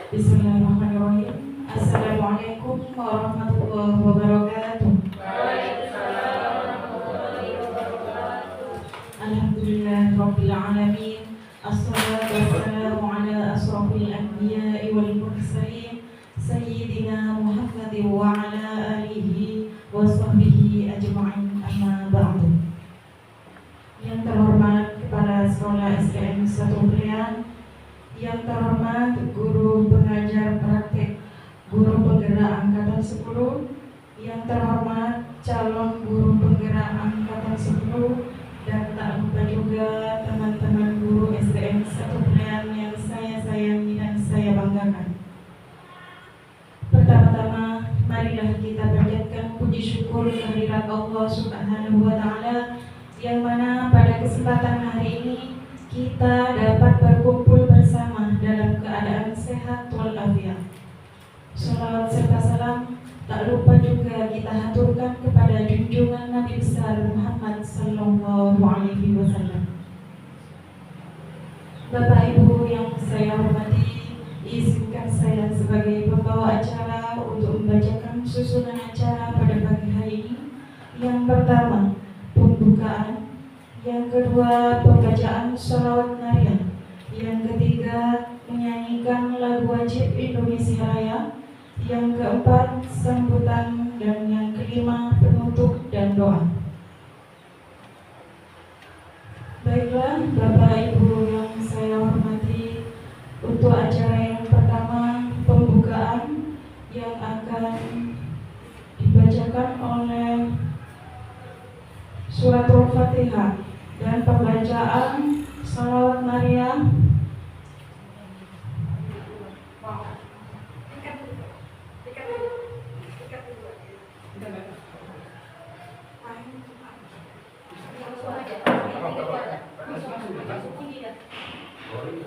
Bismillahirrahmanirrahim. Assalamualaikum warahmatullahi wabarakatuh. Alhamdulillah Rabbil Alamin. Assalatu wassalamu ala asrafil anbiya'i wal mursalin Sayyidina Muhammadin wa ala alihi wa sahbihi ajma'in, amma ba'du. Yang terhormat Kepala Sekolah SDN 1 Prian, yang terhormat Guru Pengajar Praktek Guru Penggerak Angkatan 10, yang terhormat calon Guru Penggerak Angkatan 10, dan tak lupa juga teman-teman guru SDN 1 Prian yang saya sayangi dan saya banggakan. Pertama-tama, marilah kita panjatkan puji syukur kehadirat Allah Subhanahu wa Ta'ala, yang mana pada kesempatan hari ini kita dapat berkumpul bersama dalam keadaan sehat walafiat. Salawat serta salam tak lupa juga kita haturkan kepada junjungan Nabi besar Muhammad sallallahu alaihi wasallam. Bapak Ibu yang saya hormati, izinkan saya sebagai pembawa acara untuk membacakan susunan acara pada pagi hari ini. Yang pertama, pembukaan. Yang kedua, pembacaan sholawat nariyah. Yang ketiga, menyanyikan lagu wajib Indonesia Raya. Yang keempat, sambutan. Dan yang kelima, penutup dan doa. Baiklah Bapak Ibu yang saya hormati, untuk acara yang pertama, pembukaan, yang akan dibacakan oleh Suratul Fatihah dan pembacaan sholawat nariyah.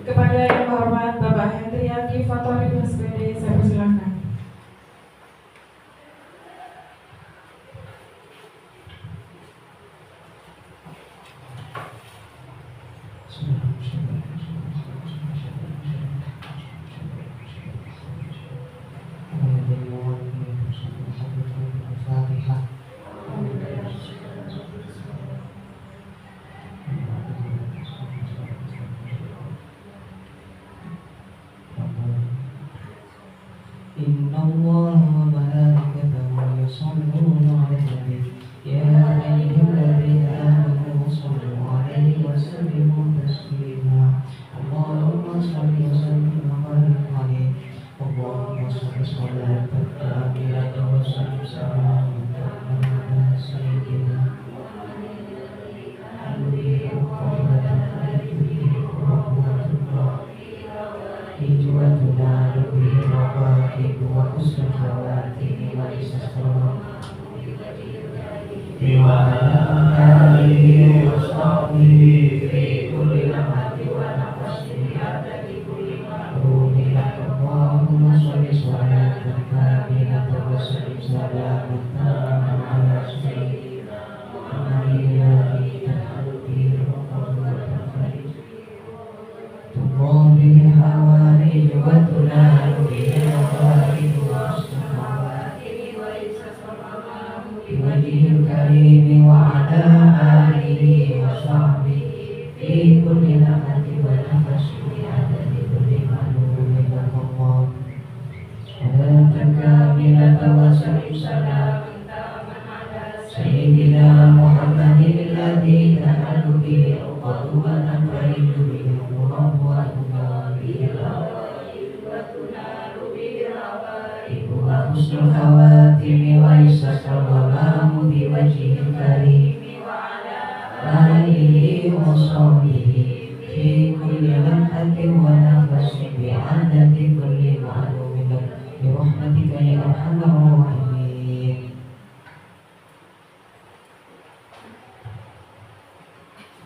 Kepada yang terhormat Bapak Hendriati Fatori SPD, saya persilakan.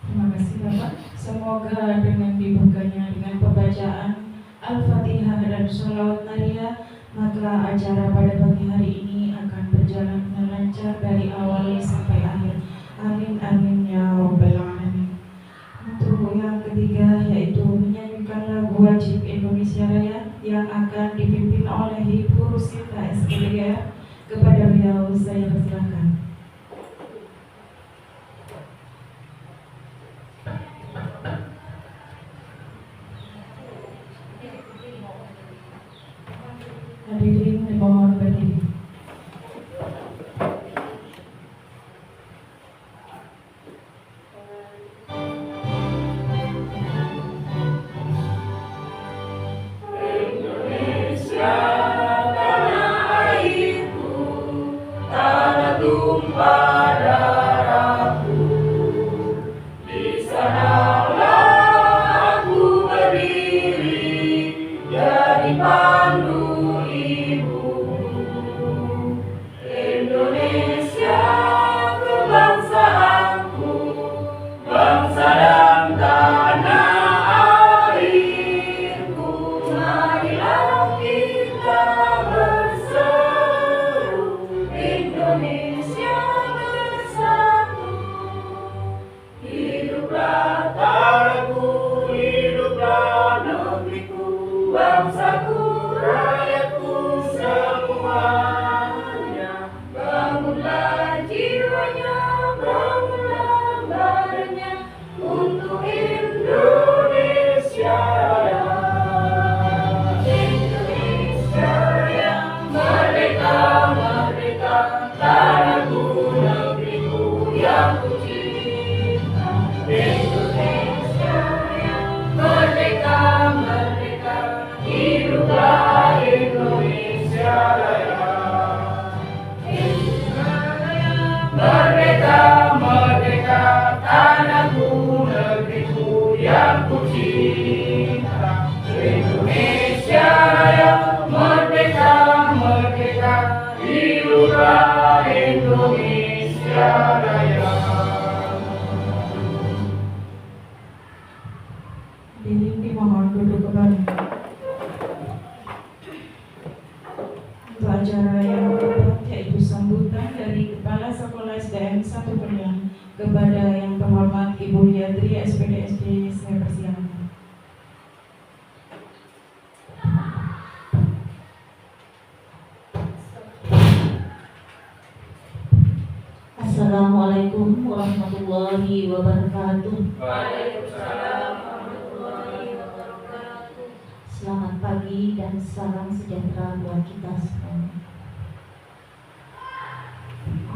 Terima kasih Bapak. Semoga dengan dibukanya dengan pembacaan Al-Fatihah dan sholawat nariyah, maka acara pada pagi hari ini akan berjalan dengan lancar dari awal sampai akhir. Amin amin ya rabbal alamin. Untuk yang ketiga, yaitu menyanyikan lagu wajib Indonesia Raya, yang yang akan dipimpin oleh Ibu Rusita SPDR. Kepada beliau saya persilakan. Hadirin dimohon berdiri. Hadirin dimohon duduk kembali. Untuk acara yang keempat yaitu sambutan dari Kepala Sekolah SDN 1 Perian kepada yang terhormat Ibu Yadri SPDSD, saya persilakan. Assalamualaikum warahmatullahi wabarakatuh. Waalaikumsalam. Selamat pagi dan salam sejahtera buat kita semua.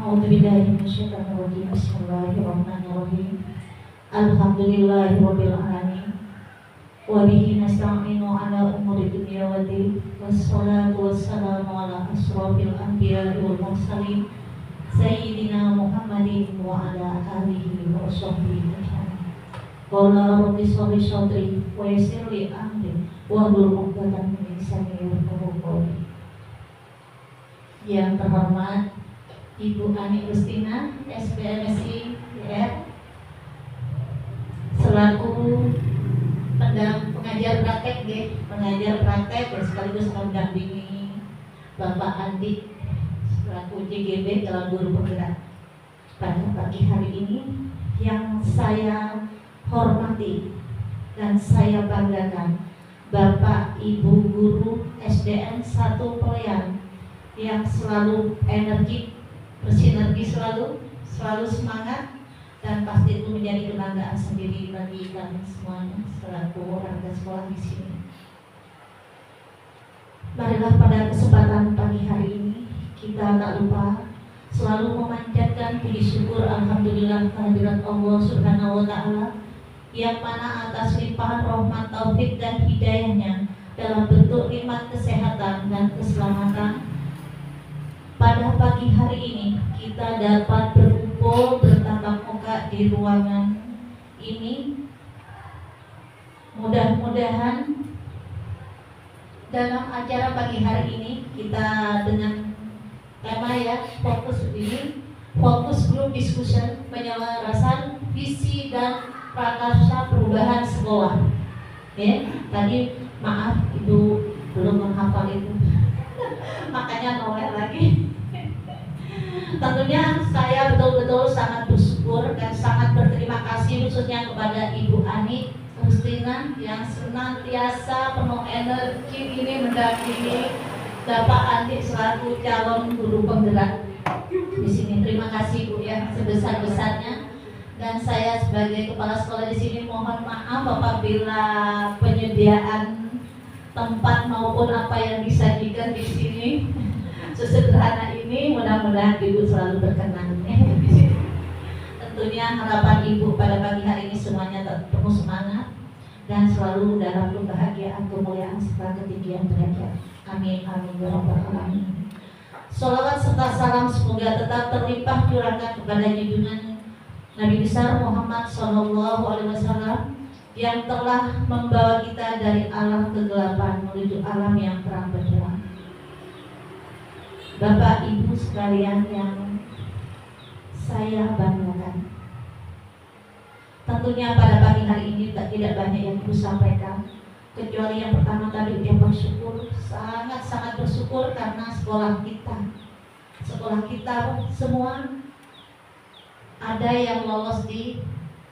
A'udzubillahi minasyaitonir rajim. Bismillahirrahmanirrahim. Alhamdulillahirabbil alamin. Wa bihi nasta'inu ala umuri dunya waddin. Wassalatu wassalamu ala asrofil anbiya'i wal mursalin Sayyidina Muhammadin wa ala alihi wa sahbihi ajma'in. Qala rabbi shrah li sadri wa yassir li amri wahlul 'uqdatam min lisani yafqahu qawli. Yang terhormat Ibu Ani Rustina SPMSI DR selaku pengajar praktek dan sekaligus mendampingi Bapak Andi selaku JGB dalam guru penggerak pada pagi hari ini. Yang saya hormati dan saya banggakan Bapak Ibu Guru SDN 1 Perian yang selalu energik, bersinergi selalu semangat, dan pasti itu menjadi kebanggaan sendiri bagi kami semuanya selaku warga sekolah di sini. Marilah pada kesempatan pagi hari ini kita tak lupa selalu memanjatkan puji syukur alhamdulillah kehadirat Allah Subhanahu wa taala yang mana atas limpahan rahmat, taufik dan hidayahnya dalam bentuk nikmat kesehatan dan keselamatan pada pagi hari ini kita dapat berkumpul bertatap muka di ruangan ini. Mudah-mudahan dalam acara pagi hari ini kita dengan tema fokus group discussion penyelarasan visi dan prakarsa perubahan sekolah. Ya, tadi maaf Ibu belum menghafal itu, makanya noleh lagi. Tentunya saya betul-betul sangat bersyukur dan sangat berterima kasih khususnya kepada Ibu Ani Agustina yang senantiasa penuh energi ini mendampingi Bapak Andi selaku calon guru penggerak di sini. Terima kasih Bu ya sebesar-besarnya. Dan saya sebagai kepala sekolah di sini mohon maaf apabila penyediaan tempat maupun apa yang disajikan di sini sesederhana ini, mudah-mudahan Ibu selalu berkenan. Tentunya harapan Ibu pada pagi hari ini semuanya penuh semangat dan selalu dalam kebahagiaan, kemuliaan serta ketinggian derajat. Amin amin ya rabbal alamin. Sholawat serta salam semoga tetap terlimpah curahkan kepada junjungan Nabi besar Muhammad SAW yang telah membawa kita dari alam kegelapan menuju alam yang terang benderang. Bapak Ibu sekalian yang saya banggakan, tentunya pada pagi hari ini tidak banyak yang Ibu sampaikan, kecuali yang pertama tadi ujian bersyukur, sangat-sangat bersyukur karena sekolah kita semua ada yang lolos di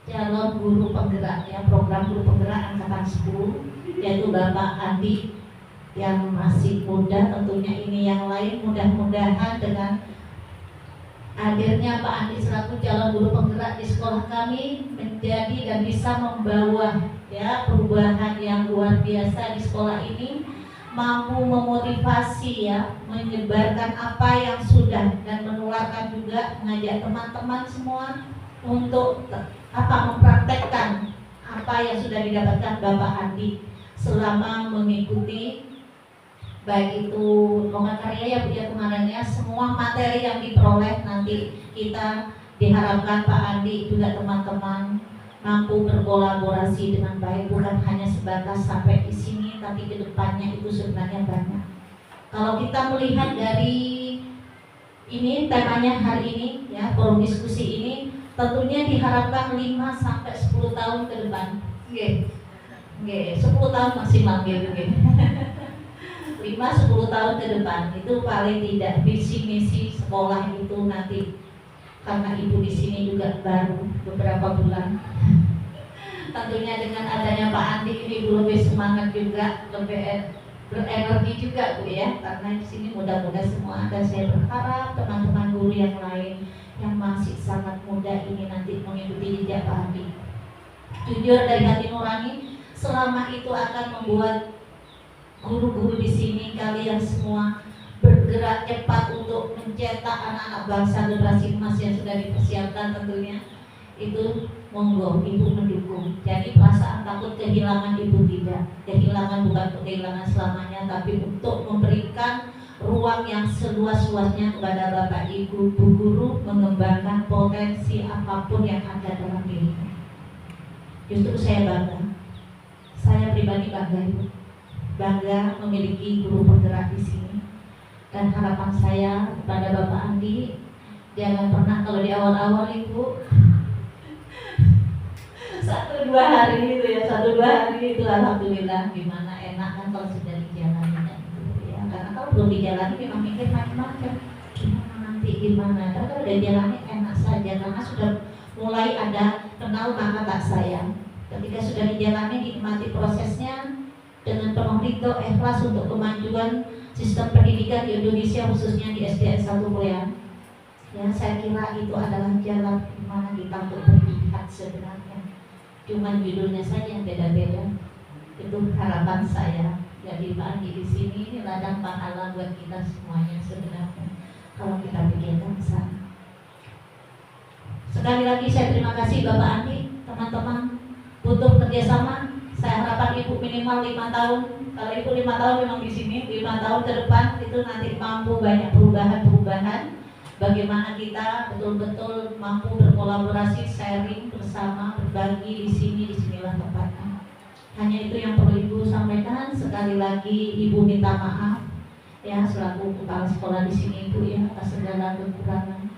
calon guru penggerak ya, program guru penggerak angkatan 10, yaitu Bapak Andi yang masih muda. Tentunya ini yang lain, mudah-mudahan dengan hadirnya Pak Andi selaku calon guru penggerak di sekolah kami menjadi dan bisa membawa ya perubahan yang luar biasa di sekolah ini, mampu memotivasi ya, menyebarkan apa yang sudah dan menularkan juga, mengajak teman-teman semua untuk mempraktekkan apa yang sudah didapatkan Bapak Andi selama mengikuti baik itu lomba karya ya Bu ya kemarin ya, semua materi yang diperoleh nanti kita diharapkan Pak Andi juga teman-teman mampu berkolaborasi dengan baik, bukan hanya sebatas sampai di sini, tapi kedepannya itu sebenarnya banyak. Kalau kita melihat dari ini temanya hari ini ya, forum diskusi ini tentunya diharapkan 5 sampai 10 tahun ke depan. Nggih, 10 tahun maksimal gitu. 5-10 tahun ke depan itu paling tidak visi misi sekolah itu nanti. Karena Ibu di sini juga baru beberapa bulan. Tentunya dengan adanya Pak Andi ini Ibu lebih semangat juga, lebih berenergi juga Bu ya. Karena di sini mudah-mudahan semua, dan saya berharap teman-teman guru yang lain yang masih sangat muda ini nanti mengikuti jejak Pak Andi. Jujur dari hati nurani, selama itu akan membuat guru-guru di sini kalian semua bergerak cepat untuk mencetak anak-anak bangsa generasi emas yang sudah dipersiapkan. Tentunya itu monggo Ibu mendukung. Jadi perasaan takut kehilangan Ibu tidak, kehilangan bukan kehilangan selamanya, tapi untuk memberikan ruang yang seluas-luasnya kepada Bapak Ibu Bu Guru mengembangkan potensi apapun yang ada dalam dirinya. Justru saya bangga, saya pribadi bangga memiliki guru penggerak di sini. Dan harapan saya kepada Bapak Andi, jangan pernah kalau di awal-awal Ibu 1-2 hari itu ya, 1-2 hari itu alhamdulillah gimana enak kan kalau sudah dijalani gitu ya. Karena kalau belum dijalani memang mikir macam-macam, gimana nanti gimana. Tapi kalau udah jalani enak saja karena sudah mulai ada kenal maka tak sayang. Ketika sudah dijalani dinikmati prosesnya dengan penuh ridho ikhlas untuk kemajuan sistem pendidikan di Indonesia khususnya di SDN 1 Poean. Ya, saya kira itu adalah jalan di mana kita untuk berjihad sebenarnya. Cuman judulnya saja yang beda-beda. Itu harapan saya. Jadi Pak Andi di sini ini ladang pahala buat kita semuanya sebenarnya. Kalau kita pikirkan ke sana. Sekali lagi saya terima kasih Bapak Andi, teman-teman butuh kerjasama. Saya harapkan Ibu minimal 5 tahun. Kalau Ibu 5 tahun memang di sini, 5 tahun ke depan itu nanti mampu banyak perubahan-perubahan. Bagaimana kita betul-betul mampu berkolaborasi, sharing bersama, berbagi di sini, disinilah tempatnya. Hanya itu yang perlu Ibu sampaikan. Sekali lagi Ibu minta maaf ya selaku kepala sekolah di sini Ibu ya atas segala kekurangan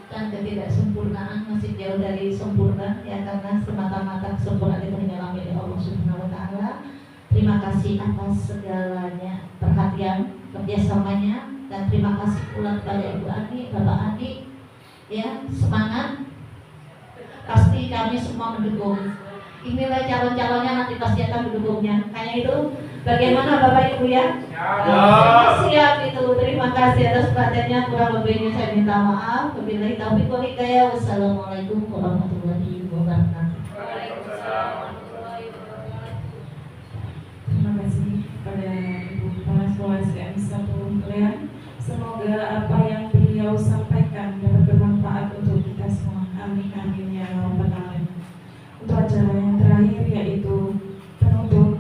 dan ketidaksempurnaan, masih jauh dari sempurna ya, karena semata-mata kesempurnaan itu hanyalah milik Allah Subhanahu wa Ta'ala. Terima kasih atas segalanya perhatian kerjasamanya, dan terima kasih pula kepada Ibu Andi, Bapak Andi ya, semangat, pasti kami semua mendukung Inilah calon-calonnya, nanti pasti akan mendukungnya. Hanya itu, bagaimana Bapak Ibu ya? Siap itu. Terima kasih atas perhatiannya. Kurang lebihnya saya minta maaf. Wabillahi taufiq wal hidayah. Wassalamualaikum warahmatullahi wabarakatuh. Terima kasih kepada Ibu Kepala Sekolah SDN 1 Klean. Semoga apa yang beliau sampaikan dapat bermanfaat untuk kita semua. Amin amin ya rabbal alamin. Untuk acara yang terakhir yaitu penutup,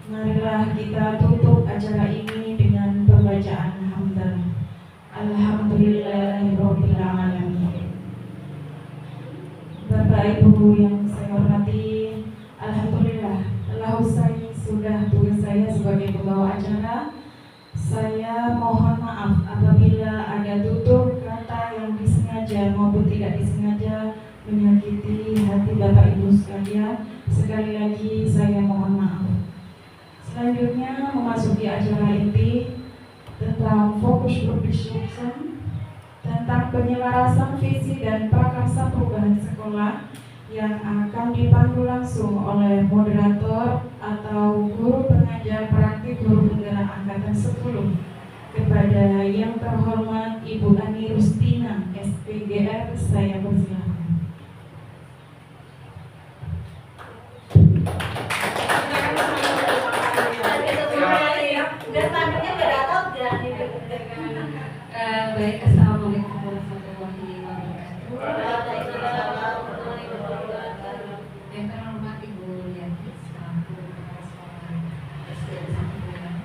marilah kita tutup acara ini dengan pembacaan hamdalah. Alhamdulillahirabbil alamin. Bapak Ibu yang saya hormati, alhamdulillah telah usai sudah tugas saya sebagai pembawa acara. Saya mohon maaf apabila ada tutur kata yang disengaja maupun tidak disengaja menyakiti hati Bapak Ibu sekalian. Sekali lagi saya mohon maaf. Selanjutnya memasuki acara inti tentang fokus group discussion tentang penyelarasan visi dan prakarsa perubahan sekolah yang akan dipandu langsung oleh moderator atau guru pengajar praktik guru penggerak angkatan 10 kepada yang terhormat Ibu Ani Rustina SPGR. Saya persilakan. Baik, assalamualaikum warahmatullahi wabarakatuh. Yang terhormat Ibu Liati selaku Kepala Sekolah SDN 1 Klean,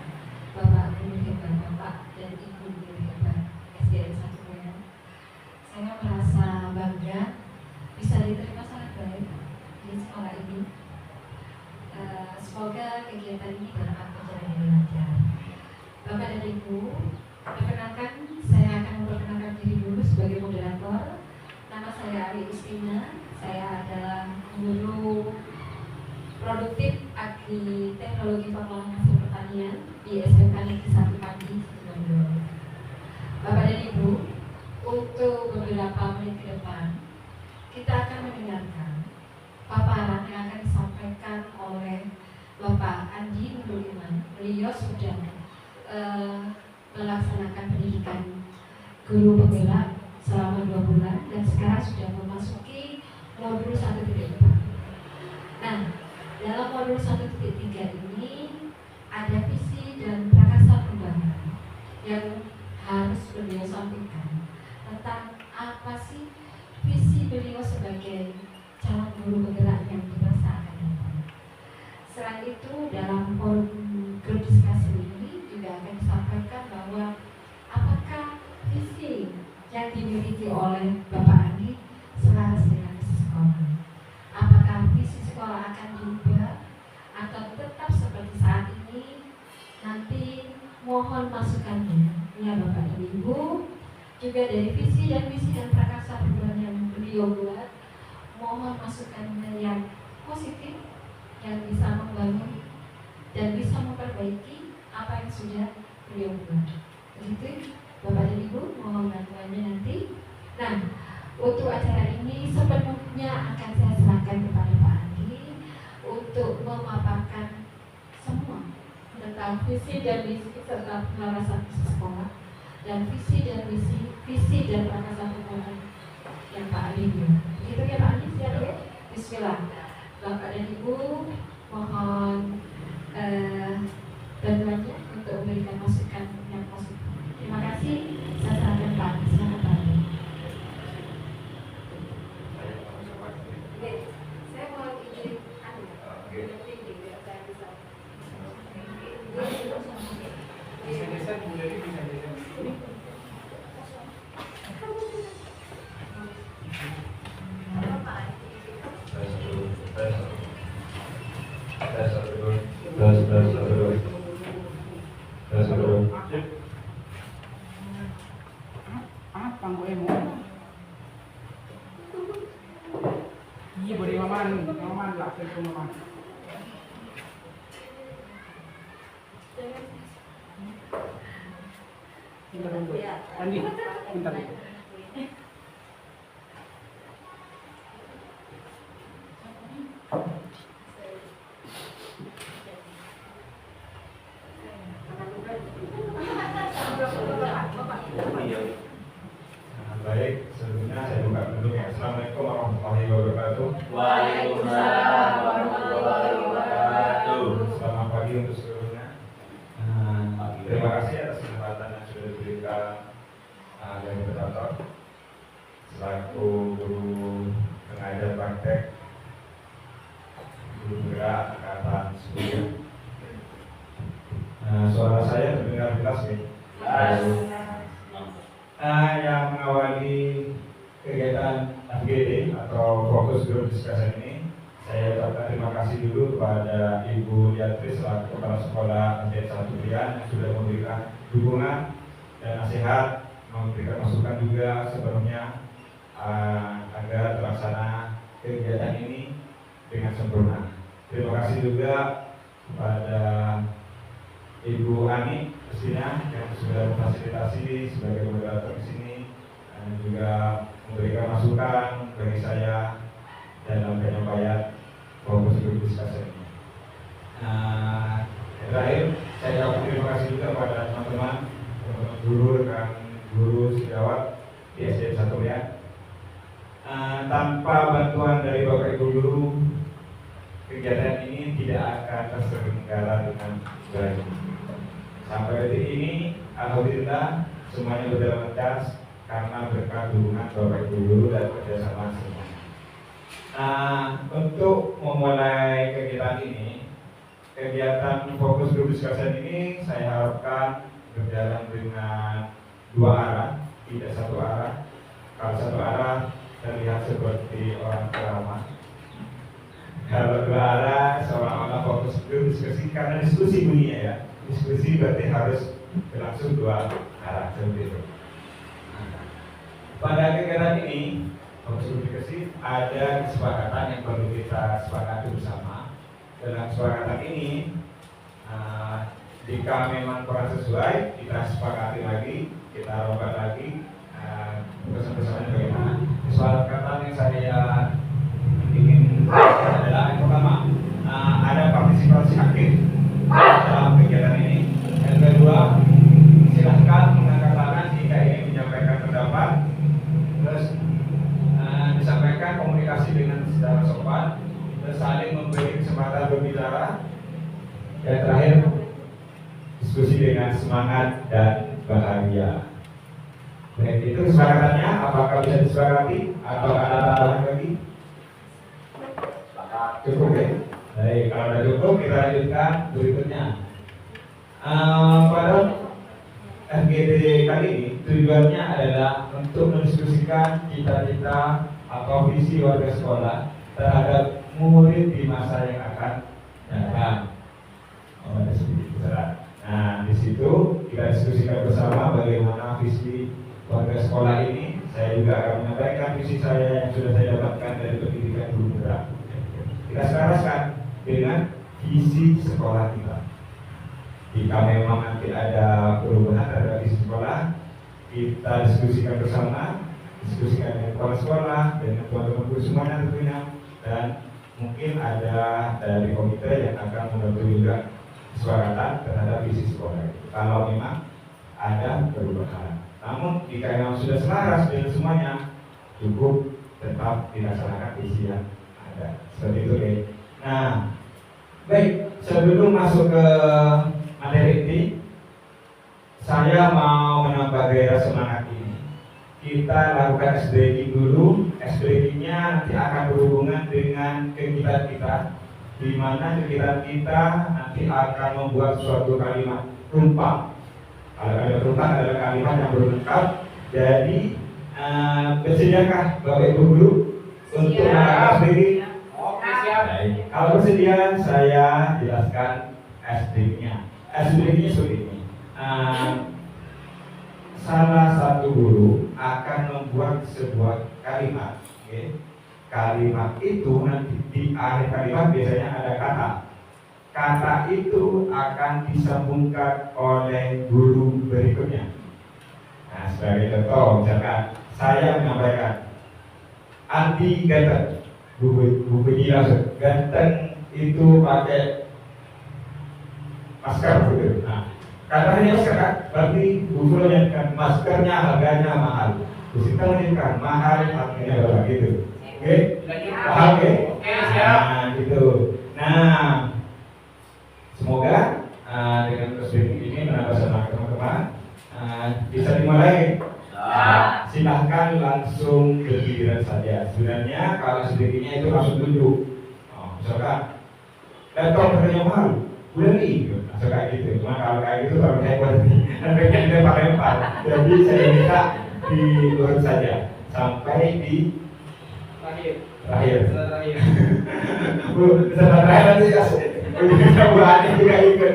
Bapak Guru Hebat Bapak dan Ibu Guru Hebat SDN 1 Klean, saya merasa bangga bisa diterima sangat baik di sekolah ini. Semoga kegiatan ini dapat berjalan dengan lancar. Bapak dan Ibu, perkenalkan, saya akan memperkenalkan diri dulu sebagai moderator. Nama saya Ari Ustina. Saya adalah guru produktif Agri Teknologi Pengolahan Hasil Pertanian di SMK Negeri 1 Padi, Situbondo. Bapak dan Ibu, untuk beberapa menit ke depan kita akan mendengarkan paparan yang akan disampaikan oleh Bapak Andi Nurul Iman. Beliau sudah melaksanakan pendidikan guru penggerak selama 2 bulan dan sekarang sudah memasuki modul 1.4. Nah, dalam modul 1.3 ini ada visi dan prakarsa perubahan yang harus beliau sampaikan tentang apa sih visi beliau sebagai calon guru penggerak yang di masa akan datang. Selain itu, dalam forum grup diskusi ini juga akan disampaikan bahwa apakah visi yang dimiliki oleh Bapak Andi selaras dengan visi sekolah. Apakah visi sekolah akan diubah atau tetap seperti saat ini? Nanti mohon masukannya ya Bapak dan Ibu. Juga dari visi dan misi dan prakarsa perubahan yang beliau buat, mohon masukannya yang positif, yang bisa membangun dan bisa memperbaiki apa yang sudah beliau buat. Begitu Bapak dan Ibu, mohon bantuannya nanti. Nah, untuk acara ini sepenuhnya akan saya serahkan kepada Pak Andi untuk memaparkan semua tentang visi dan misi serta penjelasan visi sekolah dan visi dan misi, visi dan prakarsa perubahan yang Pak Andi buat. Begitu ya Pak Andi, siap ya? Bismillah. Bapak dan Ibu, mohon bantuannya untuk memberikan masukan yang positif. Terima kasih. Saya serahkan Pak Andi. Silakan Pak Andi. Saya mau izin Iya, boleh maman lah, telepon maman. Bentar, Andi, bentar. pagi untuk seluruhnya. Terima kasih atas kesempatan yang sudah diberikan dari Moderator selaku guru pengajar praktek guru gerak angkatan 10. Suara saya terdengar jelas nih. Yang mengawali kegiatan FGD atau fokus grup discussion ini, saya ucapkan terima kasih dulu kepada Ibu Liatri selaku Kepala Sekolah SD 1 Prian yang sudah memberikan dukungan dan nasihat, memberikan masukan juga sebelumnya agar terlaksana kegiatan ini dengan sempurna. Terima kasih juga kepada Ibu Ani pastinya yang sudah memfasilitasi sebagai moderator di sini dan juga memberikan masukan bagi saya dalam penyampaian fokus grup discussion ini. Terakhir, saya ucapkan terima kasih juga kepada teman-teman guru dan guru sejawat di SD 1 Prian. Tanpa bantuan dari Bapak Ibu guru, kegiatan ini tidak akan terselenggara dengan baik. Sampai detik ini, alhamdulillah semuanya berjalan lancar karena berkat dukungan Bapak Ibu guru dan kerjasama semua. Untuk memulai kegiatan ini, kegiatan fokus grup discussion ini saya harapkan berjalan dengan dua arah, tidak satu arah. Kalau satu arah terlihat seperti orang ceramah. Kalau dua arah seolah-olah fokus grup diskusi, karena diskusi bunyinya ya. Diskusi berarti harus berlangsung dua arah seperti itu. Pada kegiatan ini, fokus grup diskusi ada kesepakatan yang perlu kita sepakati bersama. Dalam kesepakatan ini, jika memang kurang sesuai, kita sepakati lagi, kita rombak lagi bersama-sama bagaimana. Kesepakatan yang saya ingin adalah yang pertama, ada partisipasi aktif dalam kegiatan ini. Yang kedua, silahkan mengangkat tangan jika ingin menyampaikan pendapat. Terus disampaikan komunikasi dengan secara sopan, terus saling memberi kesempatan berbicara. Dan terakhir, diskusi dengan semangat dan bahagia. Baik, itu kesepakatannya. Apakah bisa disepakati atau ada tambahan lagi? Cukup ya? Baik, kalau sudah cukup kita lanjutkan berikutnya. Pada FGD kali ini tujuannya adalah untuk mendiskusikan cita-cita atau visi warga sekolah terhadap murid di masa yang akan datang. Ada sedikit berat. Nah, di situ kita diskusikan bersama bagaimana visi warga sekolah ini. Saya juga akan menyampaikan visi saya yang sudah saya dapatkan dari pendidikan guru gerak. Kita selaraskan dengan visi sekolah kita. Jika memang nanti ada perubahan terhadap visi sekolah, kita diskusikan bersama, diskusikan dengan kepala sekolah, dengan teman-teman guru semuanya tentunya, dan mungkin ada dari komite yang akan membantu juga kesepakatan terhadap visi sekolah. Kalau memang ada perubahan. Namun jika memang sudah selaras dengan semuanya, cukup tetap dilaksanakan visi yang ada. Seperti itu ya. Nah, baik, sebelum masuk ke materi ini, saya mau menambah gairah semangat ini. Kita lakukan SDG dulu. SDG-nya nanti akan berhubungan dengan kegiatan kita, di mana kegiatan kita nanti akan membuat suatu kalimat rumpang. Kalau ada rumpang adalah kalimat yang berlengkap. Jadi bersediakah Bapak Ibu guru untuk melakukan SDG? Oke, siap. Kalau bersedia, saya jelaskan SDG-nya. SDG-nya seperti ini. Salah satu guru akan membuat sebuah kalimat. Okay. Kalimat itu nanti di akhir kalimat biasanya ada kata. Kata itu akan disambungkan oleh guru berikutnya. Nah, sebagai contoh, misalkan saya menyampaikan anti ganteng. Buku langsung ganteng itu pakai masker gitu. Nah, katanya masker, berarti buku menyatakan maskernya harganya mahal. Terus kita menyatakan mahal harganya berapa gitu. Oke, paham ya? Oke, siap. Nah, gitu. Nah, semoga itu langsung tunjuk. Misalkan laptop harganya mahal, udah nih, misalkan kayak gitu. Cuma kalau kayak gitu terlalu hebat nih, nanti dia lempar. Jadi saya minta diurut saja sampai di terakhir. Setelah terakhir nanti kita buat juga ikut.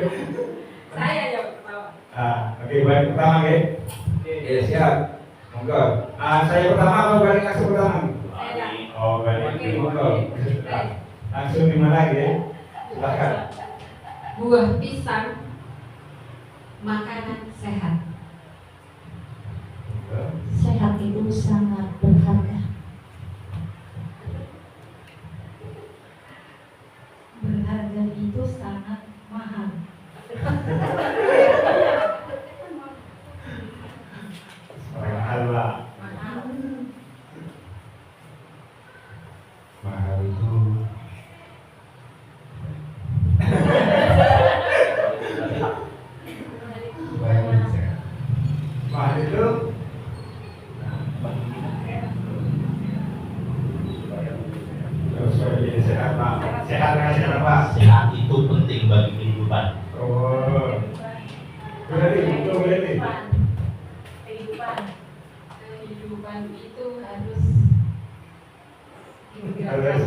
Saya yang pertama. Oke, baik pertama ya. Oke, siap. Monggo. Saya pertama atau balik langsung pertama? Saya. Oh, balik. Monggo. Langsung di mana ya? Silakan. Buah pisang makanan sehat. Sehat itu sangat berharga. Berharga itu sangat mahal. Mahal lah. Mahal itu. Mahal itu. Jadi sehat Pak. Sehat apa? Sehat itu penting bagi kehidupan. Oh. Boleh nih. Kehidupan itu harus Harus.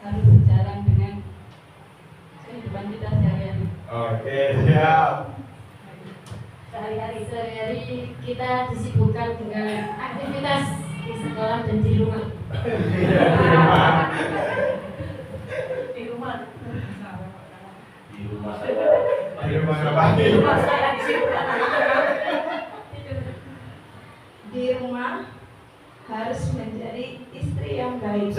harus sejalan dengan kehidupan kita sehari-hari. Oke, siap. Sehari-hari kita disibukkan dengan aktivitas di sekolah dan di rumah. Di rumah. Di rumah saya. Di rumah apa? Saya disibukkan Di rumah harus menjadi istri yang baik.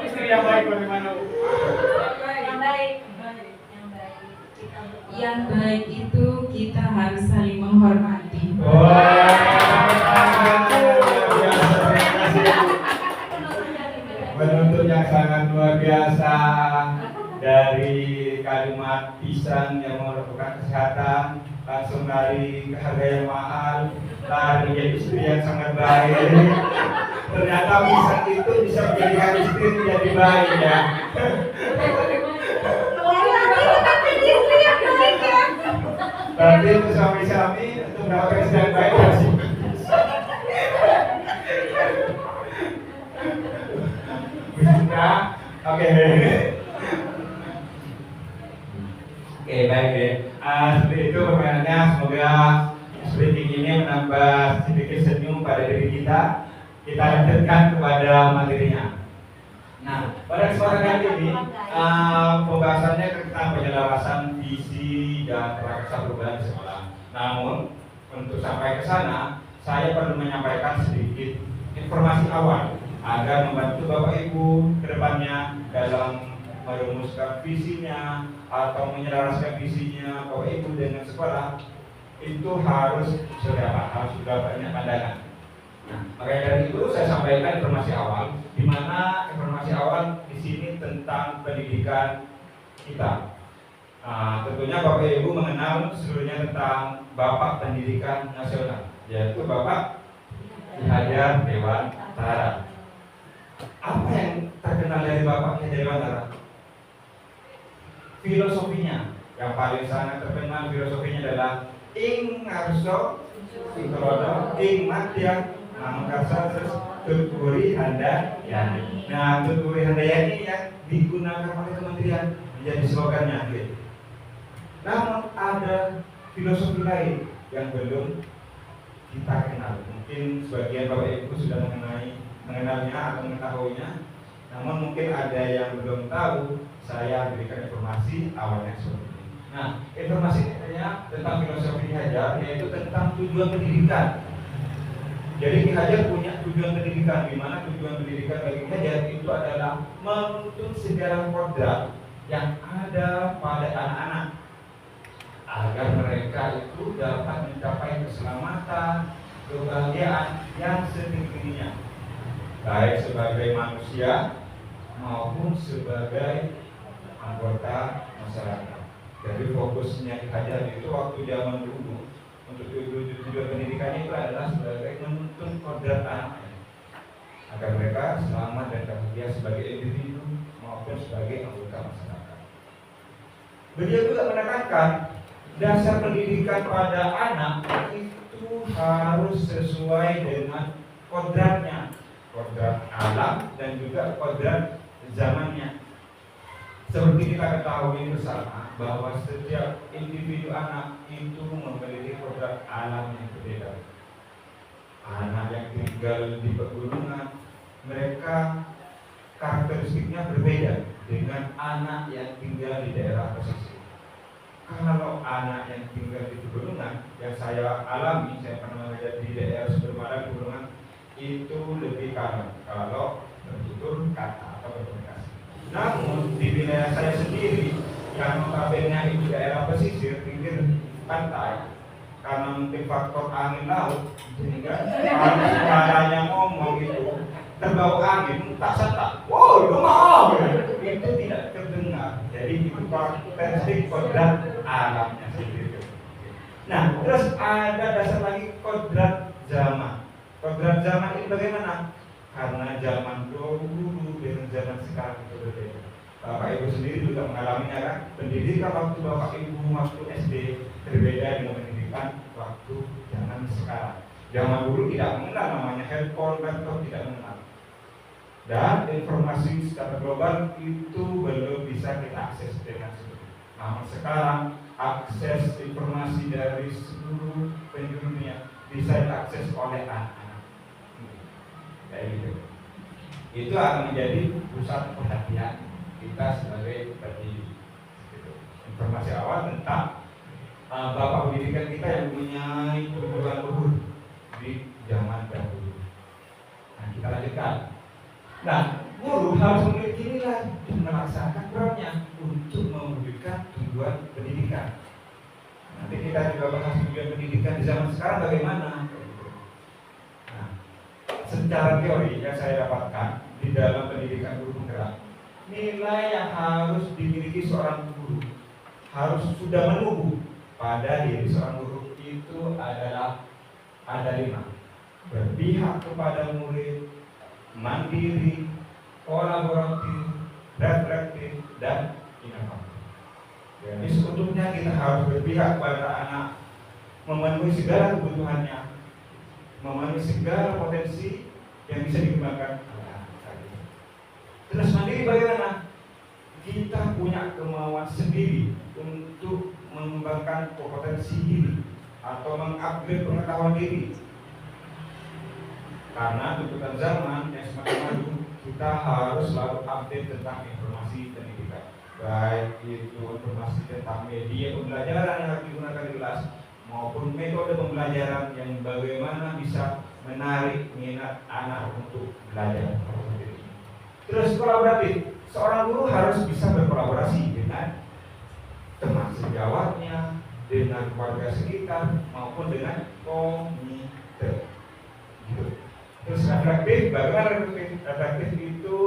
Istri yang baik bagaimana? yang baik. Yang baik itu kita harus saling menghormati. Penuntut yang sangat luar biasa dari kalimat pisang yang merupakan kesehatan, langsung dari harga yang mahal, lari menjadi istri yang sangat baik. Ternyata pisang itu bisa menjadikan istri menjadi baik ya. Berarti untuk suami-suami untuk mendapatkan istri yang baik harus bisa. Oke, baik deh. Seperti itu permainannya. Semoga speaking ini menambah sedikit senyum pada diri kita. Kita lanjutkan kepada materinya. Nah, pada kesempatan kali ini pembahasannya tentang penyelarasan visi dan prakarsa perubahan di sekolah. Namun, untuk sampai ke sana, saya perlu menyampaikan sedikit informasi awal agar membantu Bapak Ibu ke depannya dalam merumuskan visinya atau menyelaraskan visinya Bapak Ibu dengan sekolah. Itu harus sudah banyak pandangan. Nah, makanya dari itu saya sampaikan informasi awal, di mana informasi awal di sini tentang pendidikan kita. Tentunya Bapak Ibu mengenal seluruhnya tentang Bapak Pendidikan Nasional, yaitu Bapak Ki Hajar Dewantara. Apa yang terkenal dari Bapak Ki Hajar Dewantara? Filosofinya yang paling sangat terkenal filosofinya adalah ing ngarso Singkrono ing madya Namkarsa tuturi handayani. Nah, tuturi handayani yang digunakan oleh kementerian menjadi slogannya gitu. Namun ada filosofi lain yang belum kita kenal. Mungkin sebagian Bapak Ibu sudah mengenalnya atau mengetahuinya. Namun mungkin ada yang belum tahu. Saya berikan informasi awalnya seperti ini. Nah, informasinya tentang filosofi Ki Hajar yaitu tentang tujuan pendidikan. Jadi Ki Hajar punya tujuan pendidikan, di mana tujuan pendidikan bagi Ki Hajar itu adalah menuntut segala kodrat yang ada pada anak-anak agar mereka itu dapat mencapai keselamatan, kebahagiaan yang setinggi-tingginya, baik sebagai manusia maupun sebagai anggota masyarakat. Jadi fokusnya Hajar itu waktu zaman dulu untuk tujuan pendidikannya itu adalah sebagai menuntun kodrat anaknya agar mereka selamat dan bahagia sebagai individu maupun sebagai anggota masyarakat. Beliau juga menekankan dasar pendidikan pada anak itu harus sesuai dengan kodratnya, kodrat alam dan juga kodrat zamannya. Seperti kita ketahui bersama bahwa setiap individu anak itu memiliki kodrat alam yang berbeda. Anak yang tinggal di pegunungan, mereka karakteristiknya berbeda dengan anak yang tinggal di daerah pesisir. Kalau anak yang tinggal di pegunungan, yang saya alami, saya pernah mengajar di daerah Sumber Malang pegunungan, itu lebih kanan kalau bertutur kata atau berkomunikasi. Namun di wilayah saya sendiri yang notabene itu daerah pesisir, pinggir pantai, karena mungkin faktor angin laut, sehingga kalau suaranya ngomong itu terbawa angin, tak setak, wow, lemah, itu tidak terdengar. Jadi itu karakteristik kodrat alamnya sendiri. Nah, terus ada dasar lagi kodrat zaman. Kodrat zaman ini bagaimana? Karena zaman dulu dengan zaman sekarang itu berbeda. Bapak Ibu sendiri juga mengalaminya kan? Pendidikan waktu Bapak Ibu waktu SD berbeda dengan pendidikan waktu zaman sekarang. Zaman dulu tidak mengenal namanya handphone, laptop, tidak mengenal. Dan informasi secara global itu belum bisa kita akses dengan seluruh. Namun sekarang akses informasi dari seluruh penjuru dunia bisa diakses oleh anak-anak. Kayak gitu. Itu akan menjadi pusat perhatian kita sebagai pendidik. Informasi awal tentang bapak pendidikan kita yang punya perguruan luhur di zaman dahulu. Nah, kita lanjutkan. Nah, guru harus memiliki nilai dan melaksanakan perannya untuk mewujudkan tujuan pendidikan. Nanti kita juga bahas tujuan pendidikan di zaman sekarang bagaimana. Nah, secara teori yang saya dapatkan di dalam pendidikan guru penggerak, nilai yang harus dimiliki seorang guru harus sudah menumbuh pada diri seorang guru itu adalah ada 5: berpihak kepada murid, mandiri, kolaboratif, reflektif, dan inovatif. Jadi sebetulnya kita harus berpihak kepada anak, memenuhi segala kebutuhannya, memenuhi segala potensi yang bisa dikembangkan oleh anak tadi. Terus mandiri bagaimana? Kita punya kemauan sendiri untuk mengembangkan potensi diri atau mengupgrade pengetahuan diri. Karena tuntutan zaman yang semakin maju, kita harus selalu update tentang informasi pendidikan, baik itu informasi tentang media pembelajaran yang harus digunakan di kelas maupun metode pembelajaran yang bagaimana bisa menarik minat anak untuk belajar. Terus kolaboratif, seorang guru harus bisa berkolaborasi dengan teman sejawatnya, dengan warga sekitar maupun dengan komite. Gitu. Terus reflektif, bagaimana reflektif? Reflektif itu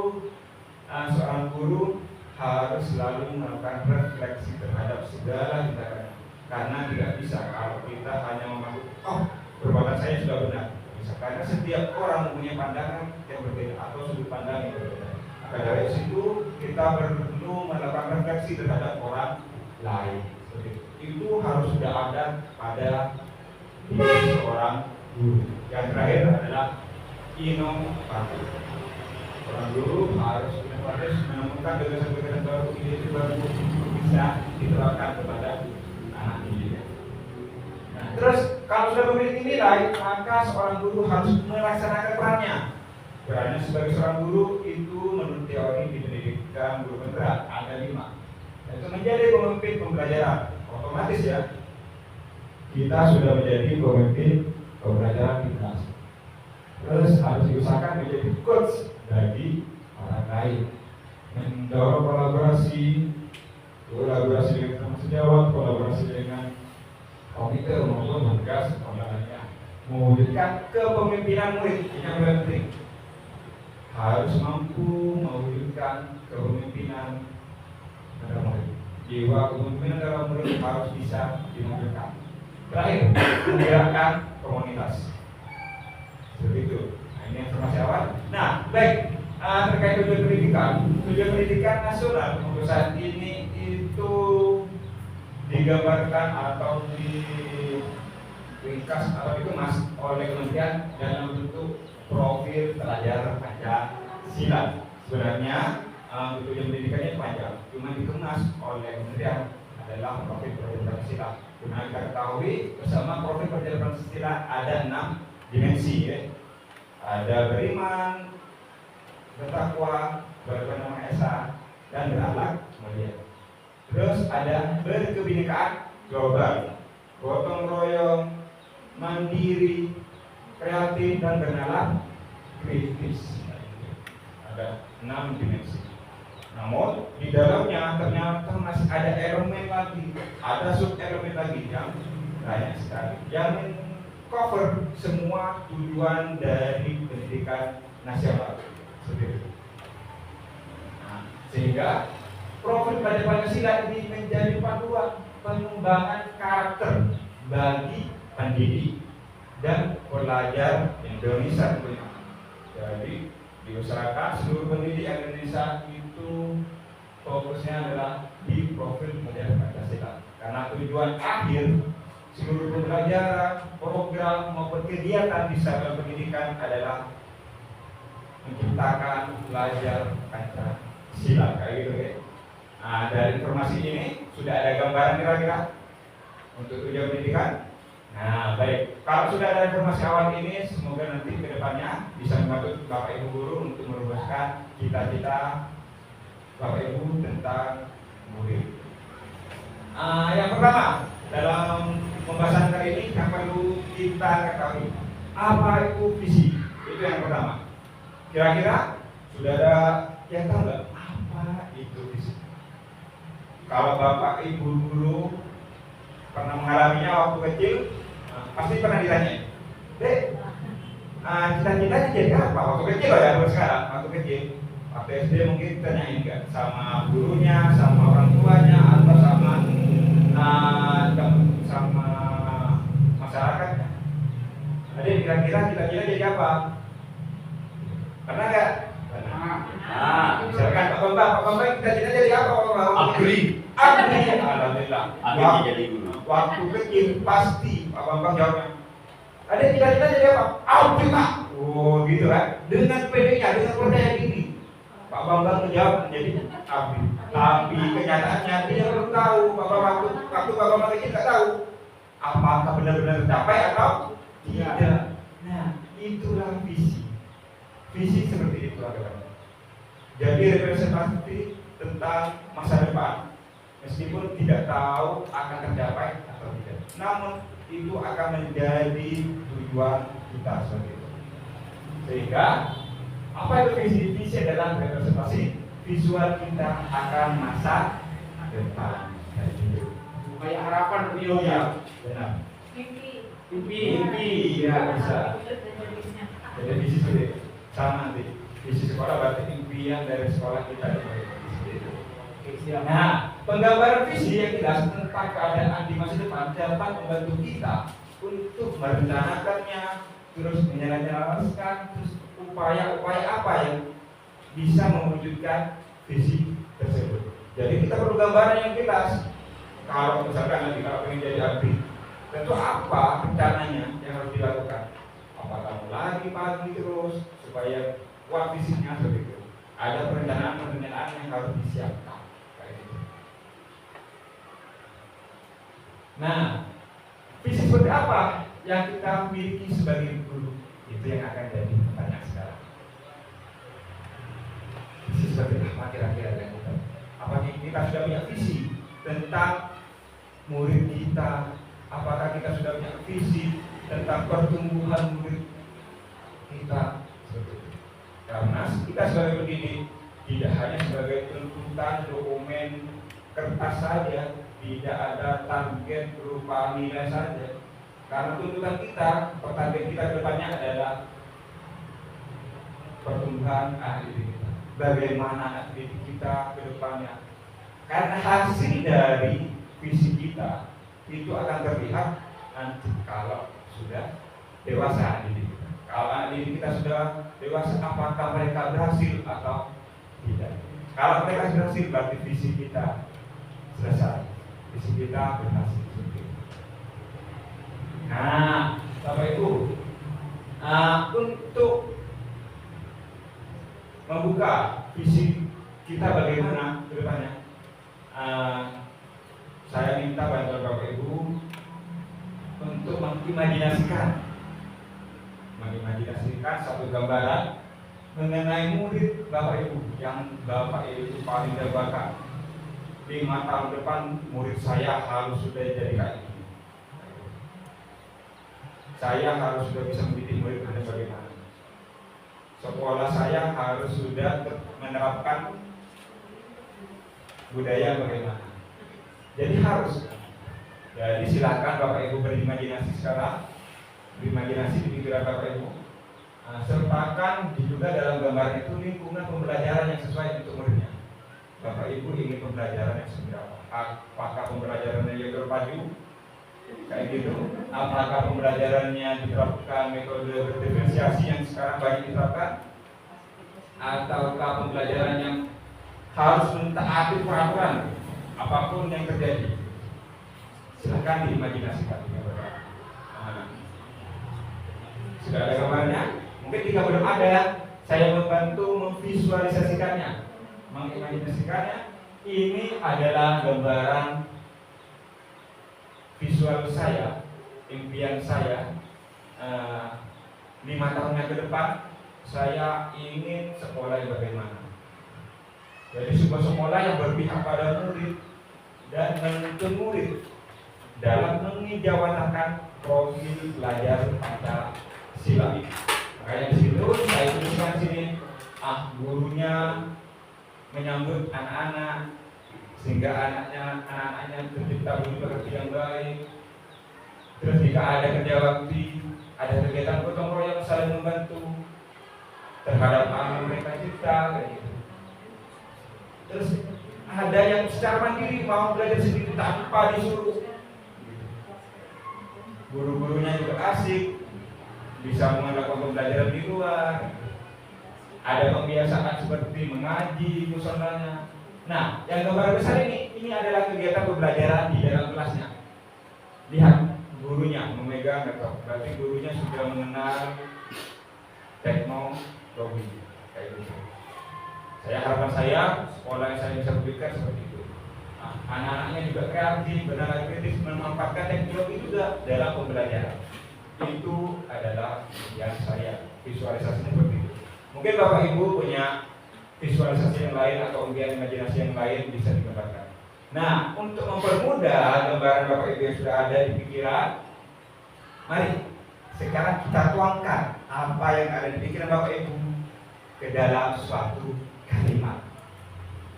seorang guru harus selalu melakukan refleksi terhadap segala tindakan. Karena tidak bisa kalau kita hanya mengaku, oh perbuatan saya sudah benar. Karena setiap orang mempunyai pandangan yang berbeda atau sudut pandang yang berbeda. Maka dari situ kita perlu melakukan refleksi terhadap orang lain. Itu harus sudah ada pada diri seorang guru. Yang terakhir adalah inovatif. Orang guru harus inovatif, menemukan gagasan-gagasan baru, ide baru bisa diterapkan kepada anak didiknya. Nah, terus kalau sudah memiliki nilai, maka seorang guru harus melaksanakan perannya. Perannya sebagai seorang guru itu menurut teori di pendidikan guru penggerak ada 5. Itu menjadi pemimpin pembelajaran. Otomatis ya, kita sudah menjadi pemimpin pembelajaran di kelas. Terus harus diusahakan menjadi coach bagi orang lain, mendorong kolaborasi dengan teman sejawat, kolaborasi dengan komite maupun tugas sekolah lainnya, mewujudkan kepemimpinan murid. Ini yang paling penting, harus mampu mewujudkan kepemimpinan pada murid. jiwa kepemimpinan dalam murid harus bisa dimunculkan. Terakhir, menggerakkan komunitas. Seperti itu. Nah, ini informasi awal. Nah, baik. Terkait tujuan pendidikan nasional untuk saat ini itu digambarkan atau diringkas atau dikemas oleh kementerian dalam bentuk profil pelajar Pancasila. Sebenarnya tujuan pendidikannya panjang, cuma dikemas oleh kementerian adalah profil pelajar Pancasila. Karena kita ketahui bersama profil pelajar Pancasila ada 6 dimensi, ya. Ada beriman, bertakwa, berbernama esa, dan berakhlak mulia. Terus ada berkebinekaan global, gotong royong, mandiri, kreatif, dan bernalar kritis. Ada 6 dimensi. Namun di dalamnya ternyata masih ada elemen lagi, ada sub elemen lagi yang banyak sekali, yang cover semua tujuan dari pendidikan nasional. Nah, sehingga profil pelajar Pancasila ini menjadi panduan pengembangan karakter bagi pendidik dan pelajar Indonesia tentunya. Jadi diusahakan seluruh pendidik Indonesia itu fokusnya adalah di profil pelajar Pancasila, karena tujuan akhir seluruh pembelajaran, program maupun kegiatan di sektor pendidikan adalah menciptakan pelajar Pancasila, kayak gitu ya. Nah, dari informasi ini sudah ada gambaran kira-kira untuk tujuan pendidikan. Nah, baik. Kalau sudah ada informasi awal ini, semoga nanti ke depannya bisa membantu Bapak Ibu guru untuk merumuskan cita-cita Bapak Ibu tentang murid. Yang pertama, dalam pembahasan kali ini yang perlu kita ketahui, apa itu visi? Itu yang pertama. Kira-kira sudah ada yang tahu nggak apa itu visi? Kalau Bapak Ibu guru pernah mengalaminya waktu kecil, pasti pernah ditanya, Dek, cita-citanya jadi apa? Waktu kecil loh ya, baru sekarang, waktu kecil. Waktu SD mungkin ditanyain nggak sama gurunya, sama orang tuanya, atau sama masyarakatnya. Jadi kira-kira cita-cita jadi apa? Pernah nggak? Misalkan Pak Bambang cita-cita jadi apa? Agri. Alhamdulillah. Agri jadi guru. Waktu kecil pasti Pak Bambang jawabnya. Ada cita-cita jadi apa? Agri, Pak. Oh gitu kan? Dengan pedenya, dengan percaya diri, Pak Bambang menjawab menjadi agri. Tapi kenyataannya dia belum tahu. Waktu Pak Bambang kecil nggak tahu apakah benar-benar tercapai atau tidak. Nah, itulah visi. Visi seperti itu adalah. Jadi representasi tentang masa depan, meskipun tidak tahu akan tercapai atau tidak, namun itu akan menjadi tujuan kita seperti itu. Sehingga apa itu visi? Visi adalah representasi visual kita akan masa depan. Kayak harapan Rio ya. Benar. Mimpi. Ya bisa. Jadi visi seperti itu. Sama nanti visi sekolah berarti impian dari sekolah kita seperti itu. Nah, penggambaran visi yang jelas tentang keadaan di masa depan dapat membantu kita untuk merencanakannya, terus menyelaraskan, terus upaya-upaya apa yang bisa mewujudkan visi tersebut. Jadi kita perlu gambaran yang jelas. Kalau misalkan nanti kalau ingin jadi abdi, tentu apa rencananya yang harus dilakukan? Apakah lagi pagi terus supaya kuat visinya seperti itu? Ada perencanaan yang harus disiapkan. Nah, visi seperti apa yang kita miliki sebagai guru? Itu yang akan jadi pertanyaan sekarang. Visi seperti apa kira-kira yang kita? Apakah kita sudah punya visi tentang murid kita? Apakah kita sudah punya visi tentang pertumbuhan murid kita? Karena kita sebagai pendidik tidak hanya sebagai tuntutan dokumen kertas saja, tidak ada target berupa nilai saja. Karena tuntutan kita, target kita ke depannya adalah pertumbuhan ahli didik kita. Bagaimana anak didik kita ke depannya Karena hasil dari visi kita itu akan terlihat nanti kalau sudah dewasa didik. Kalau anak didik kita sudah dewasa, apakah mereka berhasil atau tidak? Kalau mereka berhasil, berarti visi kita selesai. Visi kita berhasil. Nah, Bapak Ibu, untuk membuka visi kita bagaimana ke depannya, saya minta bantuan Bapak Ibu untuk mengimajinasikan satu gambaran mengenai murid Bapak Ibu yang Bapak Ibu paling banggakan. 5 tahun depan murid saya harus sudah jadi kayak ini. Saya harus sudah bisa mendidik murid Anda bagaimana. Sekolah saya harus sudah menerapkan budaya bagaimana. Jadi harus. Jadi silakan Bapak Ibu berimajinasi sekarang, berimajinasi di pikiran Bapak Ibu. Sertakan juga dalam gambar itu lingkungan pembelajaran yang sesuai untuk muridnya. Bapak Ibu ingin pembelajaran yang seperti apa? Apakah pembelajarannya yang terpadu? Kayak gitu. Apakah pembelajarannya diterapkan metode berdiferensiasi yang sekarang banyak diterapkan? Ataukah pembelajaran yang harus mentaati peraturan apapun yang terjadi? Silakan diimajinasikan. Sudah ada gambarnya? Mungkin jika belum ada, saya membantu memvisualisasikannya, mengimajinasikannya. Ini adalah gambaran visual saya, impian saya. 5 tahun ke depan, saya ingin sekolah yang bagaimana. Jadi sebuah sekolah yang berpihak pada murid dan menuntun murid dalam mengejawantahkan profil belajar Pancasila. Makanya di situ saya tuliskan sini, gurunya menyambut anak-anak sehingga anak-anaknya tercipta budi pekerti yang baik. Terus jika ada kerja bakti, ada kegiatan gotong royong saling membantu terhadap apa mereka cipta, kayak gitu. Terus ada yang secara mandiri mau belajar sendiri tanpa disuruh. Guru-gurunya juga asik, bisa melakukan pembelajaran di luar. Ada pembiasaan seperti mengaji, musholanya. Nah, yang gambar besar ini adalah kegiatan pembelajaran di dalam kelasnya. Lihat, gurunya memegang laptop, berarti gurunya sudah mengenal teknologi kayak gitu. Harapan saya sekolah yang saya bisa berikan seperti itu. Anak-anaknya juga kreatif, benar kritis, memanfaatkan teknologi juga dalam pembelajaran. Itu adalah yang saya visualisasinya seperti itu. Mungkin Bapak Ibu punya visualisasi yang lain atau impian imajinasi yang lain bisa digambarkan. Nah, untuk mempermudah gambaran Bapak Ibu yang sudah ada di pikiran, mari sekarang kita tuangkan apa yang ada di pikiran Bapak Ibu ke dalam suatu kalimat.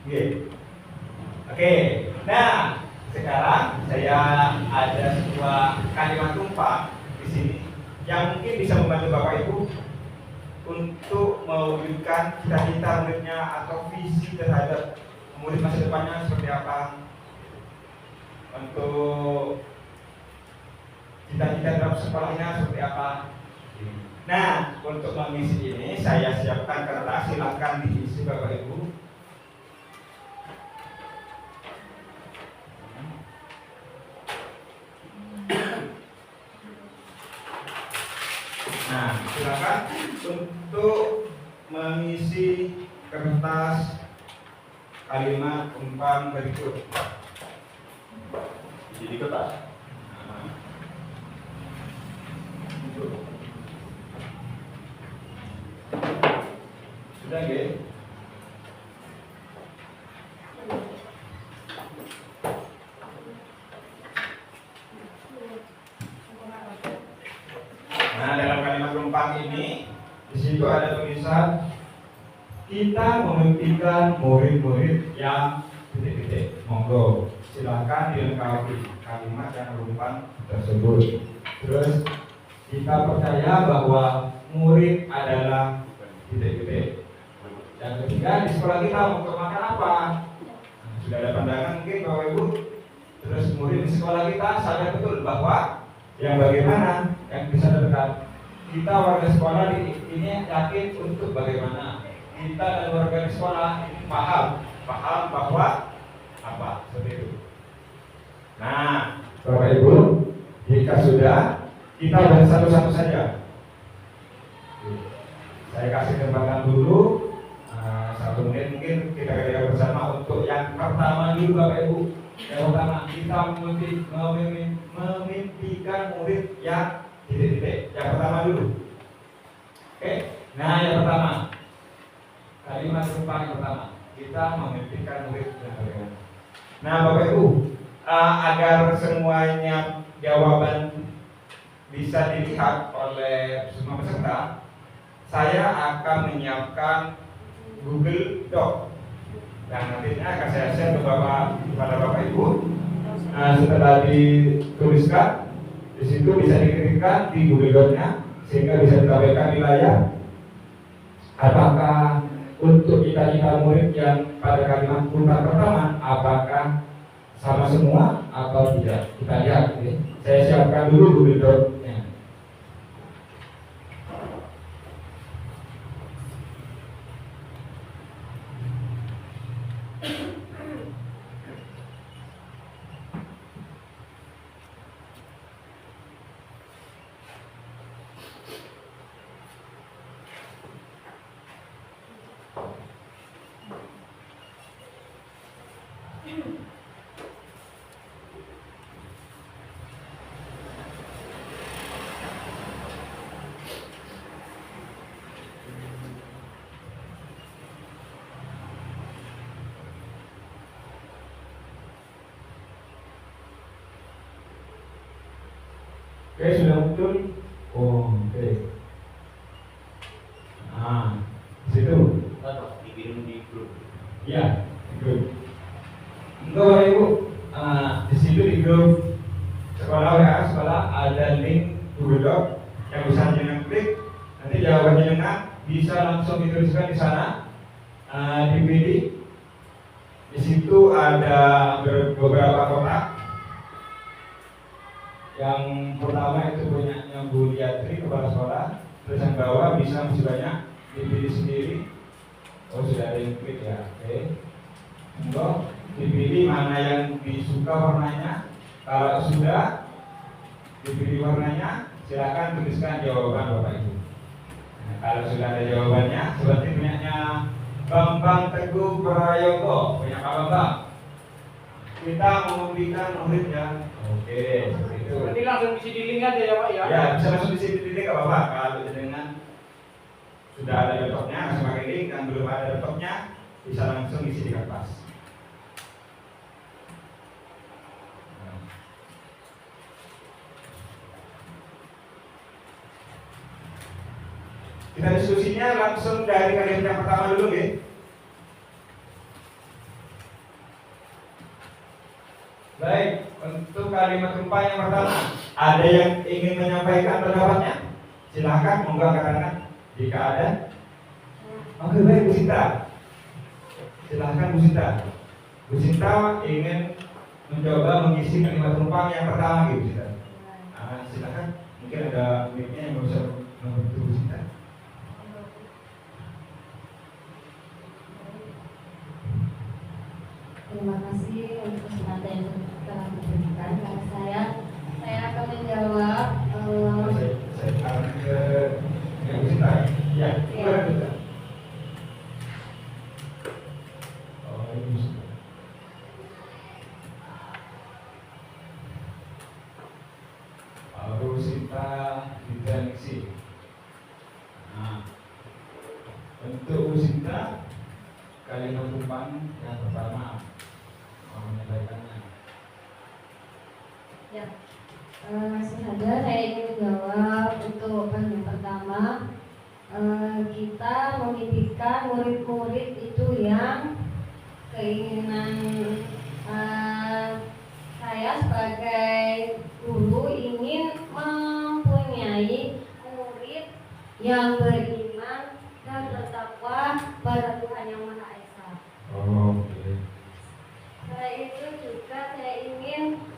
Oke. Nah, sekarang saya ada sebuah kalimat tumpah di sini yang mungkin bisa membantu Bapak Ibu untuk mewujudkan cita-cita muridnya atau visi terhadap murid masa depannya seperti apa, untuk cita-cita dalam sekolahnya seperti apa. Nah, untuk mengisi ini saya siapkan kertas, silakan diisi Bapak Ibu. Nah, silakan untuk mengisi kertas kalimat umpan berikut. Jadi kertas. Sudah nggih? Nah, dalam kalimat umpan ini di situ ada tulisan kita memimpikan murid-murid yang titik-titik. Monggo, silakan dilengkapi kalimat yang umpan tersebut. Terus kita percaya bahwa murid adalah titik-titik. Yang ketiga, di sekolah kita untuk makan apa? sudah ada pandangan mungkin Bapak Ibu, terus murid di sekolah kita sadar betul bahwa yang bagaimana yang bisa terdekat kita warga sekolah ini yakin untuk bagaimana kita dan warga di sekolah ini paham bahwa apa seperti itu. Nah, Bapak Ibu, jika sudah kita bahas satu-satu saja. Saya kasih kesempatan dulu 1 menit mungkin kita kerjakan bersama untuk yang pertama dulu Bapak Ibu. Yang pertama kita memimpikan murid yang titik-titik. Yang pertama dulu. Oke. Nah yang pertama kalimat sumpah yang pertama kita memimpikan murid yang bagaimana. Nah Bapak Ibu agar semuanya jawaban bisa dilihat oleh semua peserta, saya akan menyiapkan Google Doc yang nantinya akan saya share kepada Bapak Ibu. Setelah dituliskan, di situ bisa diketikkan di Google Doc-nya sehingga bisa ditampilkan di layar. Apakah untuk kita murid yang pada kalimat urutan pertama, apakah sama semua atau tidak? Kita lihat. Saya siapkan dulu Google Doc-nya. Oke, sudah muncul. Oke. Nah, di situ. Dikirim di grup. Ya, di grup. Untuk Bapak Ibu, di situ di grup sekolah WA sekolah ada link Google Doc yang bisa jenengan klik. Nanti jawabannya jenengan bisa langsung dituliskan di sana. Dipilih. Di situ ada beberapa kotak. Yang pertama itu punyanya Bu Liatri kepala sekolah, terus yang bawah bisa masih banyak dipilih sendiri. Oh sudah ada yang klik ya, oke. Untuk dipilih mana yang disuka warnanya. Kalau sudah dipilih warnanya, silakan tuliskan jawaban Bapak Ibu. Nah, kalau sudah ada jawabannya, seperti punyanya Bambang Teguh Prayogo, punya Pak Bambang. Kita memberikan murid yang oke, seperti itu. Berarti langsung isi di link aja ya Pak ya? Ya, bisa langsung isi di link nggak apa-apa. Kalau dengan sudah ada laptopnya, langsung pakai link. Yang belum ada laptopnya, bisa langsung isi di kertas. Kita diskusinya langsung dari kalimat yang pertama dulu, ya. Baik, untuk kalimat rumpah yang pertama, ada yang ingin menyampaikan pendapatnya? Silahkan, monggo angkat tangan jika ada. Oke, baik Bu Sinta. Silahkan Bu Sinta. Bu Sinta ingin mencoba mengisi kalimat rumpah yang pertama, Bu Sinta. Silahkan, mungkin ada mic-nya yang bisa membantu Bu Sinta. Terima kasih untuk kesempatan yang telah diberikan. Karena saya akan menjawab. Saya akan ke yang Bu Sinta. Ya, boleh Bu Sinta. Oh, ini Bu Sinta. Bu Sinta diprediksi. Nah, untuk Bu Sinta kalimat umpan yang pertama menyampaikannya. Ya, sengaja saya ingin menjawab untuk yang pertama. Kita memimpikan murid-murid itu yang keinginan saya sebagai guru ingin mempunyai murid yang beriman dan bertakwa pada Tuhan Yang Maha Esa. Oh, oke.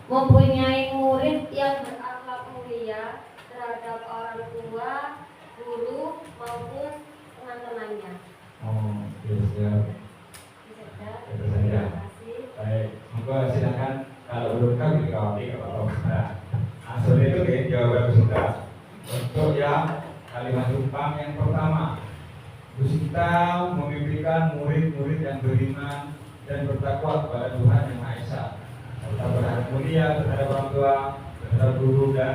mempunyai murid yang berakhlak mulia terhadap orang tua, guru maupun teman-temannya. Oh, siap. Itu saja. Terima kasih. Baik, monggo silakan kalau belum tahu dikawali kalau seperti itu ya jawaban kita. Untuk yang kalimat tumpang yang pertama, kita memimpikan murid-murid yang beriman dan bertakwa kepada Tuhan Yang Maha Esa, serta berharap mulia terhadap orang tua, terhadap guru dan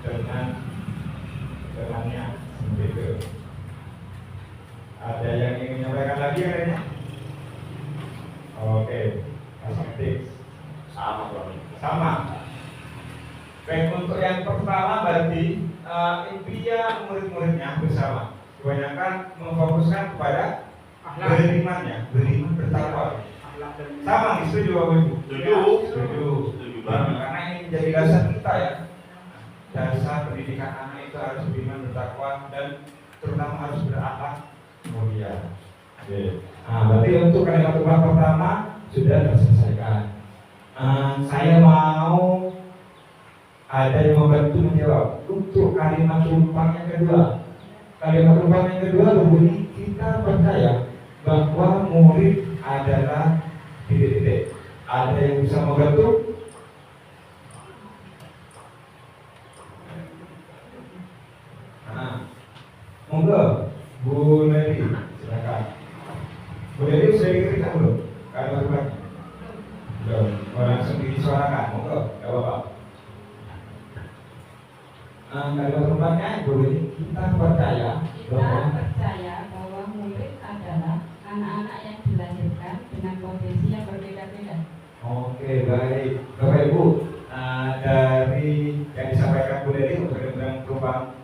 temannya. Seperti itu. Ada yang ingin menyampaikan lagi kayaknya? Oke, kosmetik Sama suami. sama. Baik, untuk yang pertama berarti impian murid-muridnya bersama kebanyakan memfokuskan kepada Akhlak. berimannya, beriman bertakwa. Akhlak dan Sama, setuju Bapak Ibu? Setuju. Setuju. Setuju banget. Karena ini menjadi dasar kita ya. Dasar pendidikan anak itu harus beriman bertakwa dan terutama harus berakhlak mulia. Oke. Nah, berarti untuk kalimat tumpang pertama sudah terselesaikan. Saya mau ada yang membantu menjawab untuk kalimat tumpang yang kedua. Kalimat tumpang yang kedua berbunyi, kita percaya bahwa murid adalah titik-titik. Ada yang bisa membantu? Nah, monggo Bu Leli, silakan. Bu Leli sudah dikritik belum? Kalimat tumpang? Belum. Langsung disuarakan, monggo, gak apa-apa. Kalimat tumpangnya berbunyi, kita percaya bahwa murid adalah anak-anak yang dilahirkan dengan potensi yang berbeda-beda. Oke, baik. Bapak Ibu, dari yang disampaikan Bu Leli untuk kalimat tumpang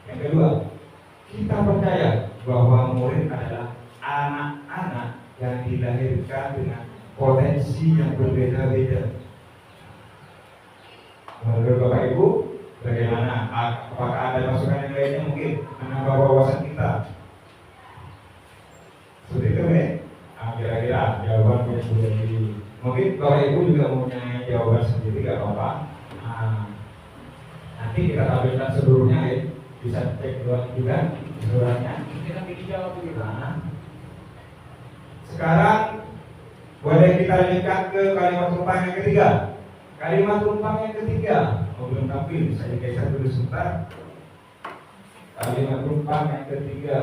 yang kedua, kita percaya bahwa murid adalah anak-anak yang dilahirkan dengan potensi yang berbeda-beda. Menurut Bapak Ibu, bagaimana? Apakah ada masukan yang lainnya mungkin menambah wawasan kita? Seperti itu ya? Kira-kira jawaban yang sudah di. Mungkin Bapak Ibu juga mempunyai jawaban sendiri, gak apa-apa. Nanti kita tampilkan seluruhnya ya. Bisa cek juga seluruhnya. kita dijawab begitu. Sekarang boleh kita lanjutkan ke kalimat tumpang yang ketiga. Kalimat tumpang yang ketiga, belum tampil, saya geser dulu sebentar. Kalimat tumpang yang ketiga.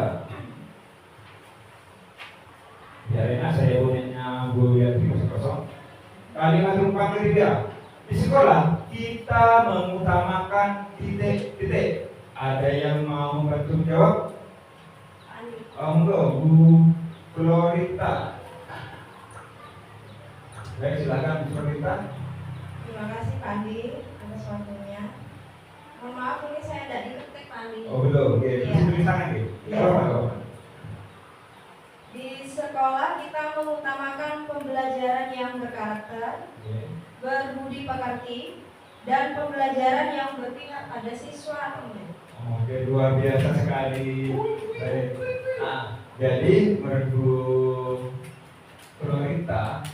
Biarin saya punya Bu Yati masih kosong. Kalimat tumpang ketiga. Di sekolah kita mengutamakan titik-titik. Ada yang mau membantu jawab? Enggak, Bu Glorita. Baik, silakan Bu Glorita. Terima kasih Pak Andi atas waktunya. Mohon maaf ini saya tidak diketik Pak Andi. Oh belum, oke. Iya. Tulis tangan gitu. Iya. Apa? Di sekolah kita mengutamakan pembelajaran yang berkarakter, berbudi pekerti, dan pembelajaran yang berpihak pada siswa. Oke, luar biasa sekali. Baik. Nah, jadi menurut Bu Glorita,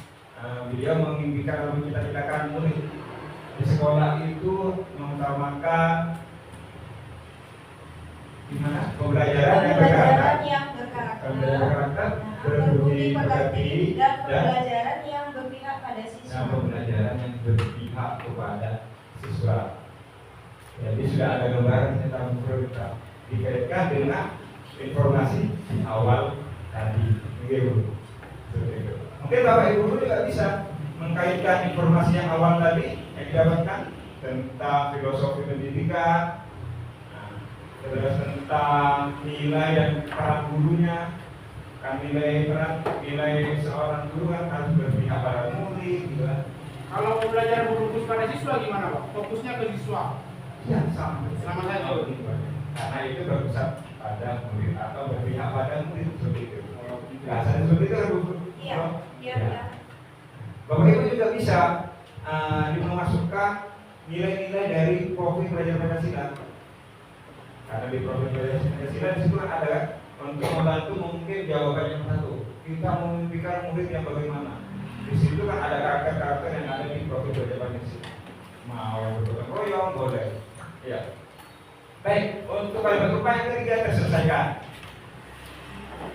beliau mengimpikan atau cita-citakan murid di sekolah itu mengutamakan gimana? Pembelajaran yang berkarakter, berbudi pekerti, dan pembelajaran yang berpihak pada siswa. dan pembelajaran yang berpihak kepada siswa. Jadi sudah ada gambaran tentang prioritas dikaitkan dengan informasi di awal tadi. Mungkin Bapak Ibu juga bisa mengkaitkan informasi yang awal tadi yang didapatkan tentang filosofi pendidikan, terus tentang nilai dan peran gurunya. Kan nilai seorang guru kan harus berpihak pada murid, gitu kan. Kalau belajar berfokus pada siswa gimana Pak? Fokusnya ke siswa. Ya, sama saja. Karena itu berpusat pada murid atau berpihak pada murid seperti itu. Bahasa seperti itu kan Bu? Iya. Bapak Ibu juga bisa dimasukkan nilai-nilai dari profil belajar Pancasila. Karena di profil belajar Pancasila di situ kan ada untuk membantu mungkin jawaban yang satu. Kita memimpikan murid yang bagaimana. Di situ kan ada karakter-karakter yang ada di profil belajar Pancasila. mau bergotong royong boleh. Ya. Baik, untuk kalimat tumpang yang ketiga terselesaikan.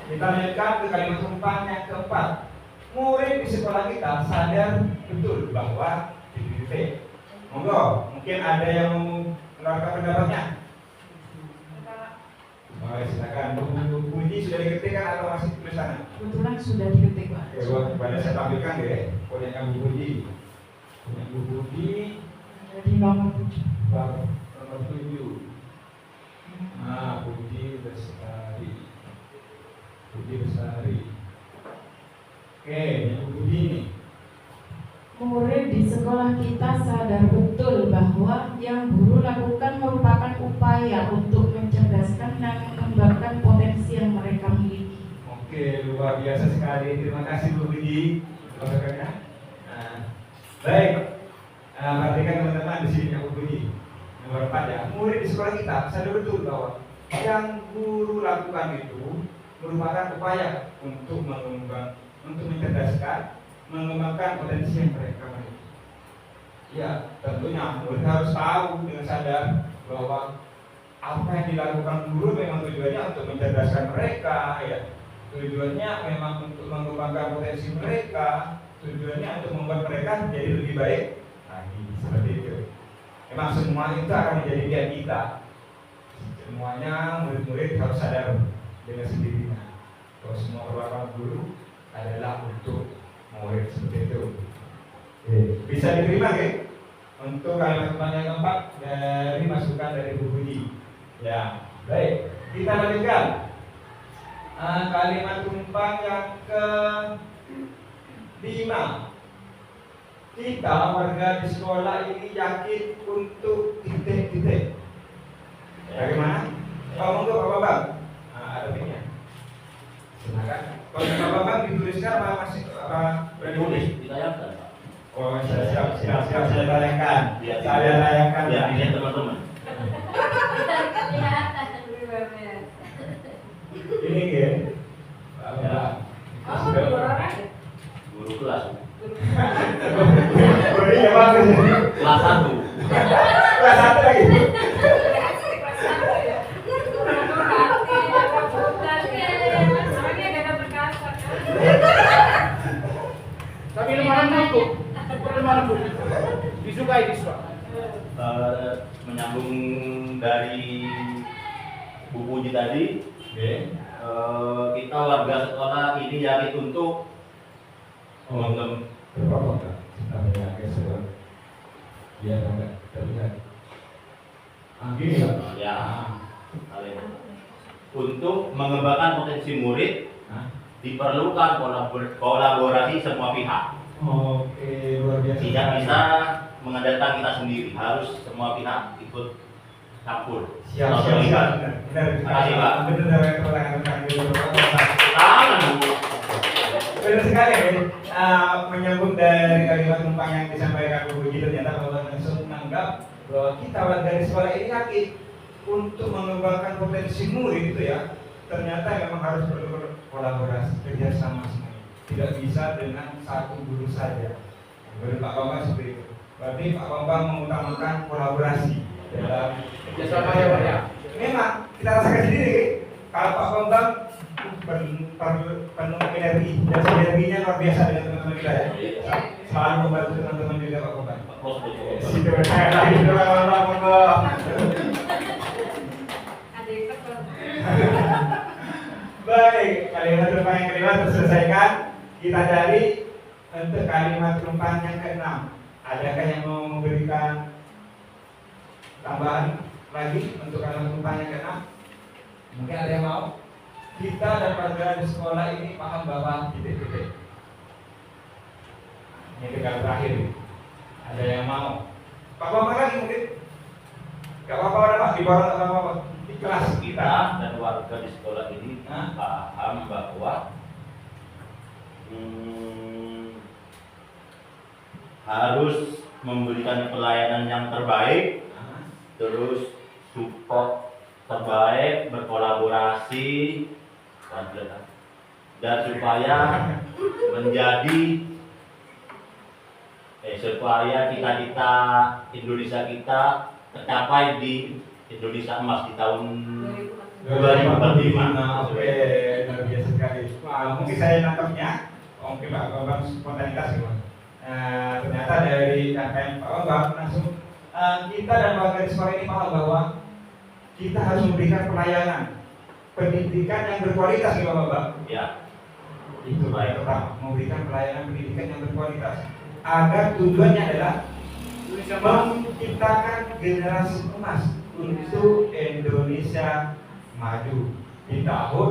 Kita lanjutkan ke kalimat tumpang yang keempat. Murid di sekolah kita sadar betul bahwa titik. Monggo, mungkin ada yang mau mengeluarkan pendapatnya. Oke, silakan. Bu Puji sudah diketikkan atau masih tulisan? Kebetulan sudah diketik, Pak. Ya, pada saya tampilkan ya. Punya Bu Puji. Punya Bu Puji. Jadi nomor 7. Nomor 7. Nah, Puji Bestari. Puji Bestari. Oke, yang Bu Puji ini. Murid di sekolah kita sadar betul bahwa yang guru lakukan merupakan upaya untuk mencerdaskan dan mengembangkan potensi yang mereka miliki. Oke, luar biasa sekali. Terima kasih Bu Puji. Nah, baik. Perhatikan teman-teman di sini Bu Puji. Nomor 4 ya. Murid di sekolah kita sadar betul bahwa yang guru lakukan itu merupakan upaya untuk mencerdaskan, mengembangkan potensi yang mereka miliki. Ya, tentunya murid harus tahu dengan sadar bahwa apa yang dilakukan guru memang tujuannya untuk mencerdaskan mereka, ya. Tujuannya memang untuk mengembangkan potensi mereka, tujuannya untuk membuat mereka menjadi lebih baik lagi, seperti itu. Memang semua itu akan menjadi pilihan kita. Semuanya murid-murid harus sadar dengan sendirinya bahwa semua perlakuan guru adalah untuk murid, seperti itu. Bisa diterima kan? Untuk kalimat tumpang yang keempat dari masukan dari Bu Puji. Ya, baik. Kita lanjutkan. Kalimat tumpang yang ke-5. Kita warga di sekolah ini yakin untuk titik-titik. Bagaimana? Monggo Pak Bambang. Ada pinnya. Silakan. Kalau Pak Bambang dituliskan apa masih Tulis, ditayangkan. Oh, siap, saya tayangkan. Saya tayangkan. Ya, ini teman-teman. Ini ya. Guru kelas. Ini ya bagus. Kelas 1. Kelas 1 lagi. Tapi lembaran buku, lembaran buku disukai siswa. Menyambung dari Bu Puji tadi, kita warga sekolah ini yakin untuk untuk mengembangkan potensi murid diperlukan kolaborasi semua pihak. Oke, luar biasa. Tidak bisa mengandalkan kita sendiri, harus semua pihak ikut campur. Siap. Benar. Makasih, Pak. Benar keterangan Tangan, Bu. Benar sekali, menyambung dari kalimat tumpang yang disampaikan Bu Puji, ternyata Bapak langsung menganggap bahwa kita warga di sekolah ini yakin untuk mengembangkan potensi murid itu ya, ternyata memang harus perlu kolaborasi, kerjasama semuanya. Tidak bisa dengan satu guru saja. Menurut Pak Bambang seperti itu. Berarti Pak Bambang mengutamakan kolaborasi dalam Kerjasama ya Pak ya. Memang kita rasakan sendiri, kalau Pak Bambang penuh energi dan sinerginya luar biasa dengan teman-teman kita ya. Selalu membantu teman-teman juga Pak Bambang. Situ saya lagi Baik, kalimat tumpang yang kelima terselesaikan. Kita cari untuk kalimat tumpang yang keenam. Adakah yang mau memberikan tambahan lagi untuk kalimat tumpang yang keenam? Mungkin ada yang mau? Kita dan warga di sekolah ini paham bahwa titik-titik. Ini tinggal terakhir. Ada yang mau? Pak Bambang lagi mungkin? Gak apa-apa ada Pak, di bawah gak apa-apa. Di kelas Kita dan warga di sekolah ini paham bahwa harus memberikan pelayanan yang terbaik, terus support terbaik, berkolaborasi, dan supaya menjadi supaya cita-cita Indonesia kita tercapai di Indonesia emas di tahun 2045. Oke, luar biasa sekali. Mungkin saya nangkapnya, mungkin Pak Bambang spontanitas ya, Pak. Ternyata dari KKM Pak Bambang langsung kita dan warga di sekolah ini paham bahwa kita harus memberikan pelayanan pendidikan yang berkualitas ya Pak Bambang. Ya. Itu baik, pertama, memberikan pelayanan pendidikan yang berkualitas agar tujuannya adalah menciptakan generasi emas untuk Indonesia maju di tahun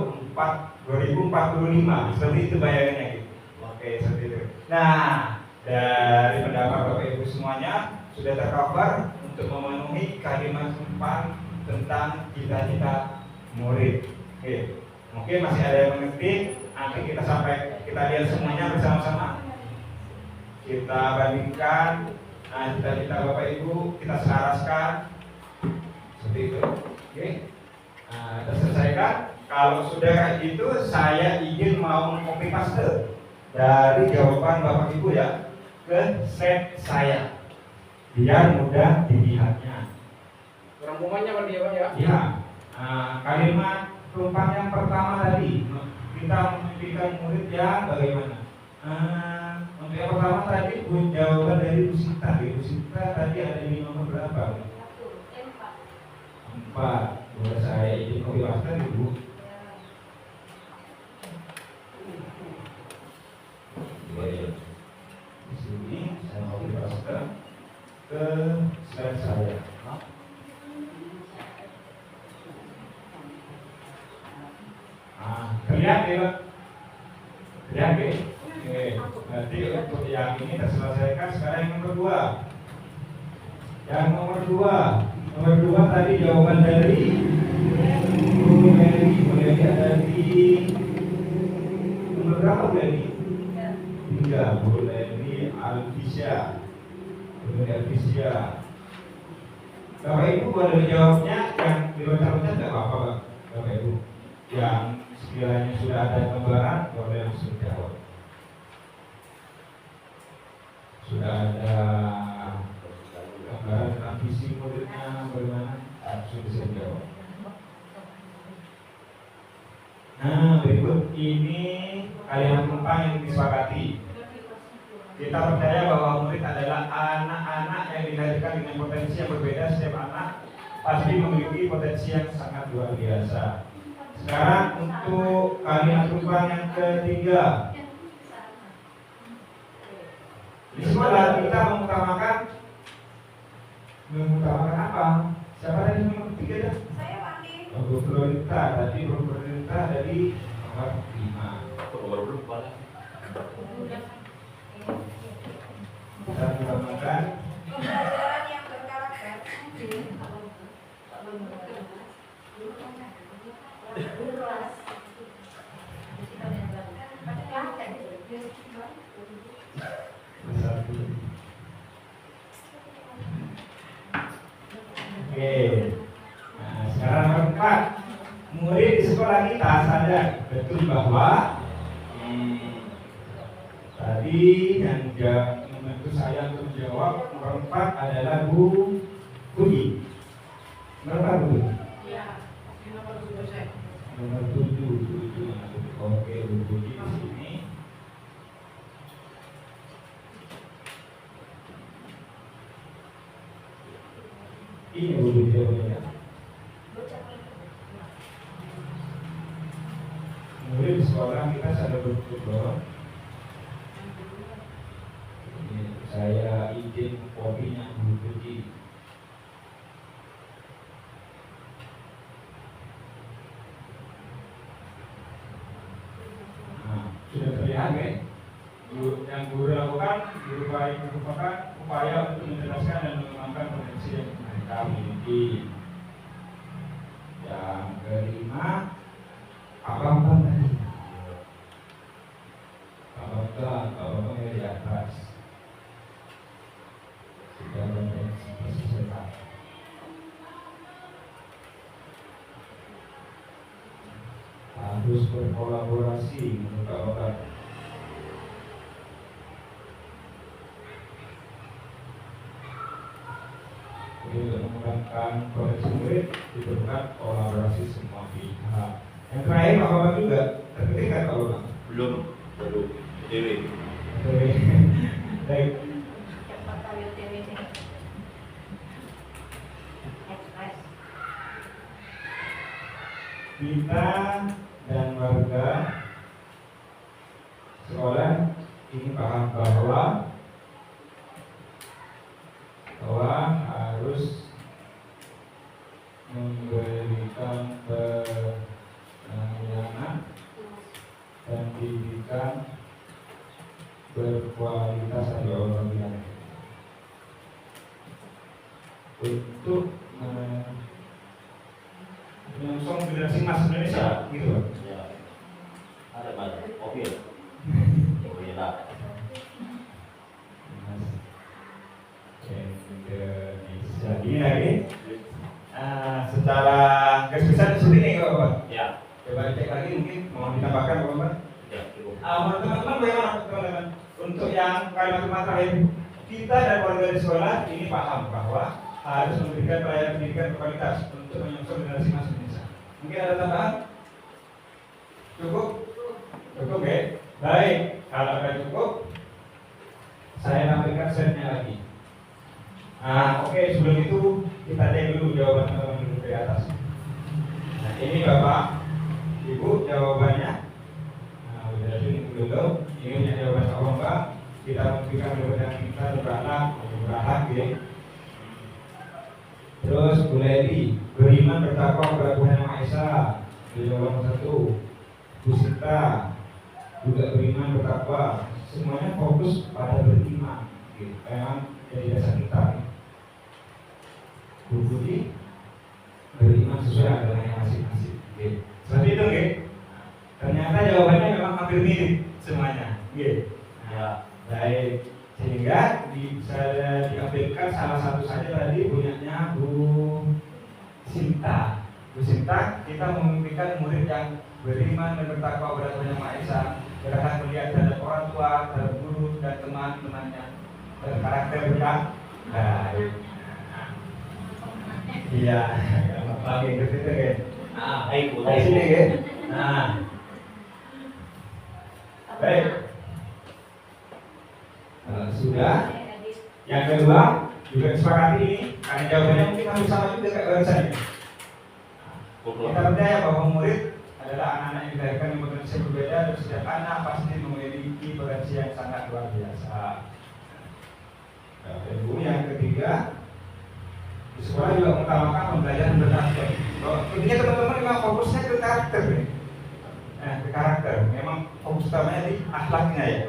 2045. Seperti itu bayangannya gitu. Oke, seperti itu. Nah, dari pendapat Bapak Ibu semuanya sudah tercover untuk memenuhi kalimat umpan tentang cita-cita murid. Oke, mungkin masih ada yang mengerti. Nanti kita lihat semuanya bersama-sama. Kita bandingkan cita-cita Bapak Ibu, kita selaraskan seperti itu. Oke. Kita selesaikan. Kalau sudah kayak gitu, saya izin mau copy paste dari jawaban Bapak Ibu ya ke slide saya, biar mudah dilihatnya. Rangkumannya Pak ya Pak ya? Ya. Kalimat penumpang yang pertama tadi, kita memimpikan murid ya bagaimana? Untuk yang pertama tadi jawaban dari Bu Sita. Bu Sita tadi ada di nomor berapa? 4. Boleh saya izin copy paste Ibu? Di sini saya copy paste ke slide saya. Terlihat ya, terlihat ya. Oke, berarti untuk yang ini terselesaikan. Sekarang yang nomor 2. Yang nomor 2 tadi jawaban dari Bu Mary ada di nomor berapa Bu Mary? 3. Bu Mary Alfisya. Bapak Ibu boleh jawabnya yang dibaca-baca tidak apa-apa Bapak Ibu. Yang sekiranya sudah ada gambaran boleh langsung jawab. Sudah ada gambaran tentang visi muridnya bagaimana, langsung bisa jawab. Nah, berikut ini kalimat penumpang yang disepakati. Kita percaya bahwa murid adalah anak-anak yang dilahirkan dengan potensi yang berbeda. Setiap anak pasti memiliki potensi yang sangat luar biasa. Sekarang untuk kalimat penumpang yang ketiga. Di sekolah kita mengutamakan apa? Siapa tadi nomor 3 ya? Saya Pak Andi. Bu Florita tadi, Bu Florita dari nomor 5. Nomor berapa? Kita mengutamakan pembelajaran yang berkarakter. Oke. Nah, sekarang nomor 4. Murid di sekolah kita sadar betul bahwa tadi yang membantu saya untuk menjawab nomor 4 adalah Bu Budi. Nomor 4 Bu? Iya. Nomor 7 saya. Nomor 7. Oke, Bu Budi di sini. Ini Bu Budi jawabannya. Murid di sekolah kita sadar betul bahwa saya izin kopinya Bu Budi. Nah, sudah terlihat ya? Yang guru lakukan merupakan upaya untuk menjelaskan dan mengembangkan potensi yang mereka miliki. Yang kelima, apa tadi? Apa di atas? Sudah selesai. Harus berkolaborasi menurut mengembangkan potensi murid diperlukan kolaborasi semua pihak. Yang terakhir Pak Bambang juga terpenting kan Pak Bambang? Belum dewi. Oke. Baik. Cepat kali UTW ini. Ekspres. Kita dan warga sekolah ini paham bahwa harus memberikan pelayanan dan pendidikan berkualitas dan berorientasi untuk menyongsong generasi emas Indonesia, gitu Pak. Ya. Ada banyak. Oke. Oke lah. Indonesia ini lagi. Secara garis besar seperti ini Pak Bapak. Ya. Coba cek lagi mungkin mau ditambahkan Pak Bapak. Ya, cukup. Menurut teman-teman bagaimana teman-teman? Untuk yang kalimat terakhir, kita dan warga di sekolah ini paham bahwa harus memberikan pelayanan pendidikan berkualitas untuk menyongsong generasi emas Indonesia. Mungkin ada tambahan? Cukup? Cukup ya? Baik, kalau sudah cukup, saya tampilkan slide-nya lagi. Oke, sebelum itu kita cek dulu jawaban teman-teman dulu di atas. Nah, ini Bapak, Ibu jawabannya. Udah ini dulu. Ini punya jawaban Pak Bambang. Kita memberikan jawaban kita berhak ya. Terus Bu Leli, beriman bertakwa kepada Tuhan Yang Maha Esa. Jawaban 1. Bu Sinta juga beriman bertakwa. Semuanya fokus pada beriman. Gitu. Memang jadi dasar kita. Bu Budi beriman sesuai agamanya masing-masing. Gitu. Seperti itu, gitu. Ternyata jawabannya memang hampir mirip semuanya. Gitu. Ya. Baik. Sehingga bisa diambilkan salah satu saja tadi punyanya Bu Sinta. Bu Sinta, kita memimpikan murid yang beriman dan bertakwa kepada Tuhan Yang Maha Esa, berhak melihat terhadap orang tua, terhadap guru dan teman-temannya, berkarakter yang baik. Iya, lagi gitu kan. Baik, Bu. Dari sini kan. Baik. Sudah. Yang kedua juga disepakati ini karena jawabannya mungkin hampir sama juga kayak barusan. Kita percaya bahwa murid adalah anak-anak yang dilahirkan dengan potensi yang berbeda dan setiap anak pasti memiliki potensi yang sangat luar biasa. Dan yang ketiga, di sekolah juga mengutamakan pembelajaran berkarakter. Intinya teman-teman memang fokusnya ke karakter nih. Ke karakter, memang fokus utamanya di akhlaknya ya.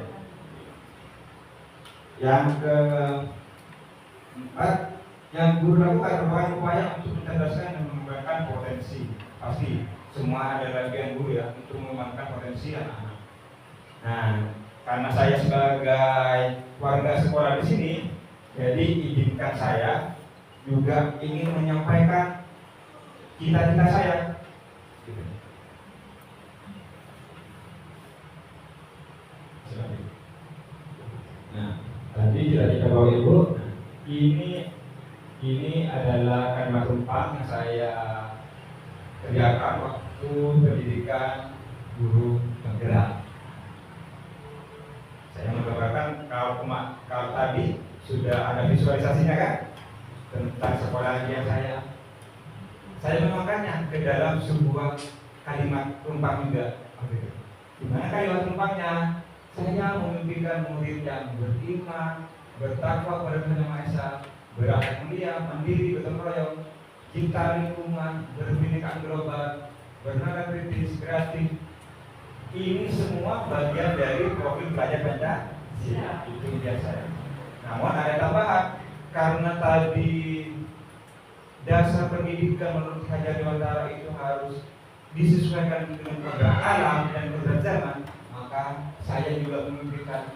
Yang keempat, yang guru lakukan merupakan upaya untuk mencerdaskan dan mengembangkan potensi. Pasti semua ada bagian guru ya untuk mengembangkan potensi anak-anak. Nah, karena saya sebagai warga sekolah di sini, jadi izinkan saya juga ingin menyampaikan cita-cita saya. Nah, tadi cita-cita Bapak Ibu, ini adalah kalimat tumpang yang saya kerjakan waktu pendidikan guru penggerak. Saya menggambarkan kalau tadi sudah ada visualisasinya kan tentang sekolah yang saya menuangkannya ke dalam sebuah kalimat tumpang juga. Gimana kalimat tumpangnya? Saya memimpikan murid yang beriman, bertakwa kepada Tuhan Yang Maha Esa, berakhlak mulia, mandiri, gotong royong, cinta lingkungan, berpendidikan global, bernalar kritis, kreatif. Ini semua bagian dari profil pelajar Pancasila. Itu biasa. Namun ada tambahan, karena tadi dasar pendidikan menurut Hajar Dewantara itu harus disesuaikan dengan program alam dan program zaman, maka saya juga memimpikan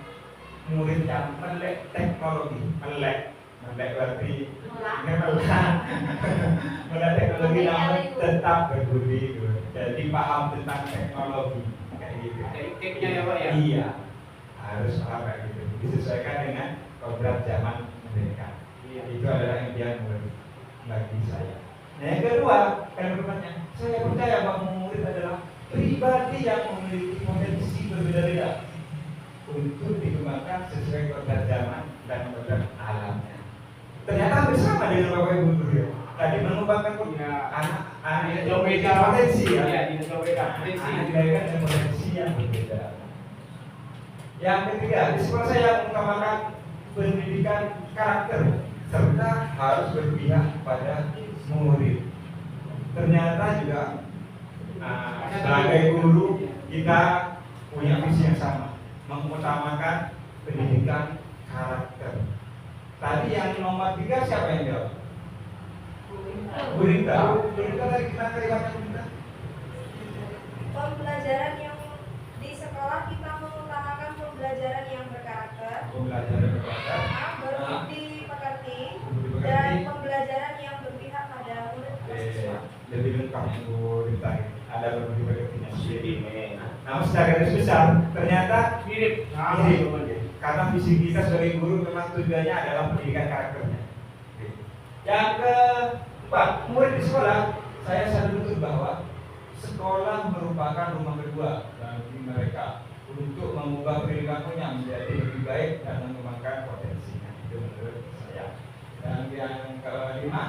murid yang melek teknologi, melek berarti melek teknologi namun tetap berbudi, jadi paham tentang teknologi kayak gitu. Tekniknya ya Pak ya? Iya, harus paham kayak gitu, disesuaikan dengan program zaman mereka. Itu adalah impian murid. bagi saya. Nah, yang kedua, saya percaya bahwa murid adalah pribadi yang memiliki potensi berbeda-beda untuk dikembangkan sesuai kodrat zaman dan kodrat alamnya. Ternyata hampir sama dengan Bapak Ibu guru ya. Tadi mengembangkan anak-anak yang memiliki potensi ya. Tidak beda. Potensi. Dilahirkan dengan potensi yang berbeda. Yang ketiga, di sekolah saya mengutamakan pendidikan karakter serta harus berpihak pada murid. Ternyata juga sebagai guru kita punya visi yang sama, mengutamakan pendidikan karakter. Tadi yang nomor 3 siapa yang jawab? Bu Rita. Bu Rita tadi kita kalimatnya Bu Rita. Pembelajaran yang di sekolah kita mengutamakan pembelajaran yang berkarakter, Pembelajaran berkarakter. berdimensi dan pembelajaran yang berpihak pada murid. Lebih lengkap Bu Rita. Ada berbagai Jadi Namun secara garis besar ternyata Mirip. karena visi kita sebagai guru memang tujuannya adalah pendidikan karakternya. Yang keempat, murid di sekolah, saya sadar betul bahwa sekolah merupakan rumah kedua bagi mereka untuk mengubah perilakunya menjadi lebih baik dan mengembangkan potensinya. Itu menurut saya. Dan yang kelima,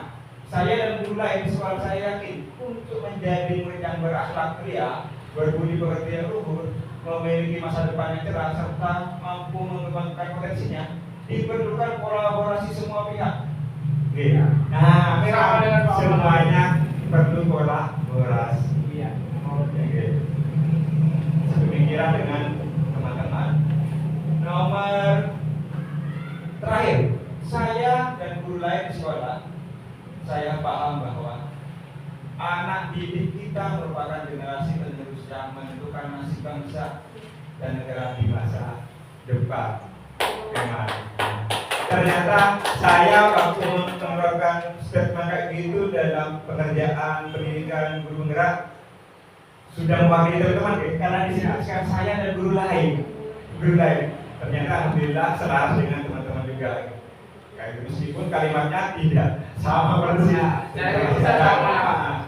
saya dan guru lain di sekolah saya yakin untuk menjadi murid yang berakhlak mulia, berbudi pekerti yang luhur, memiliki masa depan yang cerah serta mampu mengembangkan potensinya, diperlukan kolaborasi semua pihak. Oke. Nah, memang semuanya perlu kolaborasi. Iya. Oke. Sepemikiran dengan teman-teman. Nomor terakhir, saya dan guru lain di sekolah, saya paham bahwa anak didik kita merupakan generasi penerus yang menentukan nasib bangsa dan negara di masa depan. Ternyata saya waktu mengeluarkan statement kayak gitu dalam pekerjaan pendidikan guru penggerak sudah mewakili teman-teman karena di sini sekarang saya dan guru lain. Ternyata alhamdulillah selaras dengan teman-teman juga. Kayak meskipun kalimatnya tidak sama persis.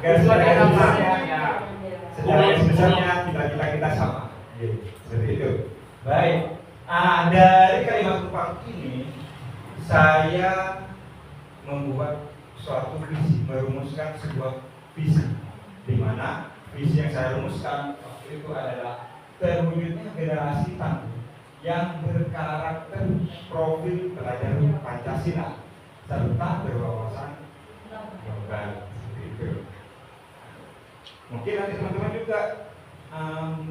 Garis besarnya kita sama. Seperti itu. Baik. Dari kalimat Kupang ini saya membuat suatu visi, merumuskan sebuah visi, di mana visi yang saya rumuskan waktu itu adalah terwujudnya generasi tangguh yang berkarakter profil pelajar Pancasila serta berwawasan global. Itu. Mungkin nanti teman-teman juga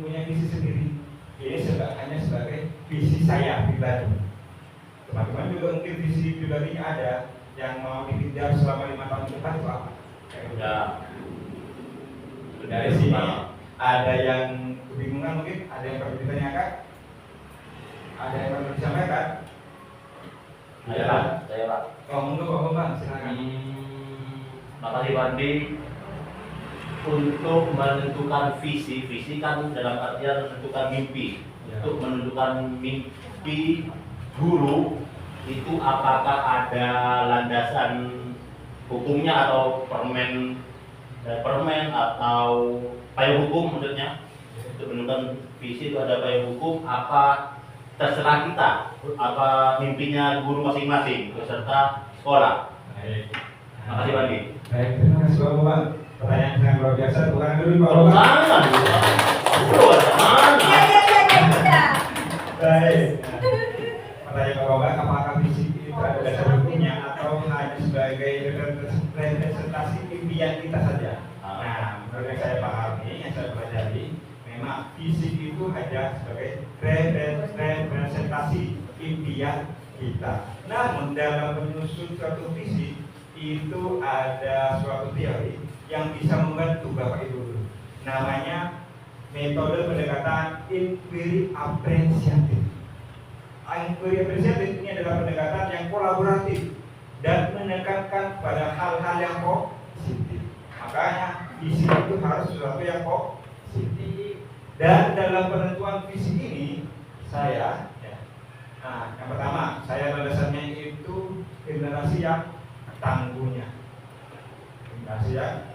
punya visi sendiri. Ini hanya sebagai visi saya pribadi. Teman-teman juga mungkin visi pribadinya ada yang mau dikejar selama 5 tahun ke depan itu apa? ya. Dari sini ada yang kebingungan mungkin, ada yang perlu ditanyakan, ada yang perlu disampaikan. Saya Pak. Ngomong Bang, silakan. Makasih Bandi. Untuk menentukan visi kan dalam artian menentukan mimpi. Ya. Untuk menentukan mimpi guru itu apakah ada landasan hukumnya atau permen atau payung hukum maksudnya. Untuk menentukan visi itu ada payung hukum, apa terserah kita, apa mimpinya guru masing-masing beserta sekolah. Baik. Makasih Bandi. Baik, terima kasih Bapak. Pertanyaan yang luar biasa, bukan dulu Bapak. Jangan. Baik. Pertanyaan Bapak, apakah visi itu ada dasar hukumnya atau hanya sebagai representasi impian kita saja? Nah, menurut yang saya pahami, yang saya pelajari, memang visi itu hanya sebagai representasi impian kita. Namun dalam menyusun suatu visi itu ada suatu teori yang bisa membantu Bapak Ibu. Namanya metode pendekatan inquiry apresiatif. Inquiry apresiatif ini adalah pendekatan yang kolaboratif dan menekankan pada hal-hal yang positif. Makanya visi itu harus sesuatu yang positif. Dan dalam penentuan visi ini saya yang pertama saya landasannya itu generasi yang tangguhnya. komunikasi yang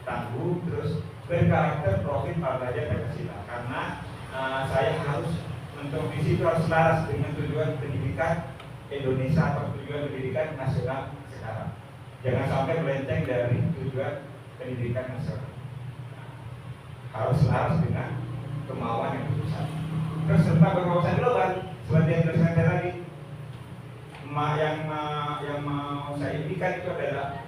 tangguh, terus berkarakter profil pelajar Pancasila. Karena saya harus untuk visi itu harus selaras dengan tujuan pendidikan Indonesia atau tujuan pendidikan nasional sekarang. Jangan sampai melenceng dari tujuan pendidikan nasional. Harus selaras dengan kemauan yang besar. Terus tentang berwawasan global, seperti yang saya tadi, yang mau saya indikan itu adalah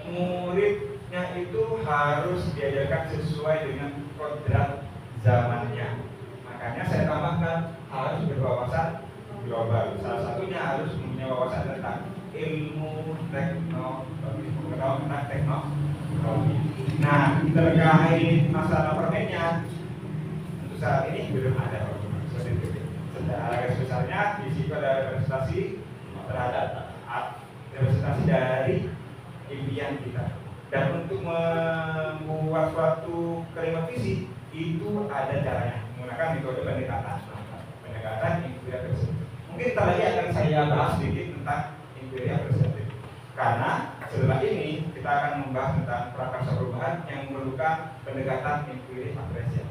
muridnya itu harus diajarkan sesuai dengan kodrat zamannya. Makanya saya tambahkan harus berwawasan global. Salah satunya harus punya wawasan tentang ilmu teknologi, pengetahuan tentang teknologi. Nah, terkait masalah permennya, untuk saat ini belum ada seperti itu. Secara garis besarnya di situ ada representasi terhadap representasi dari impian kita. Dan untuk membuat suatu kalimat visi itu ada caranya menggunakan metode pendekatan inquiry representatif. Mungkin kita lagi akan saya bahas sedikit tentang inquiry representatif. Karena setelah ini kita akan membahas tentang prakarsa perubahan yang memerlukan pendekatan inquiry representatif.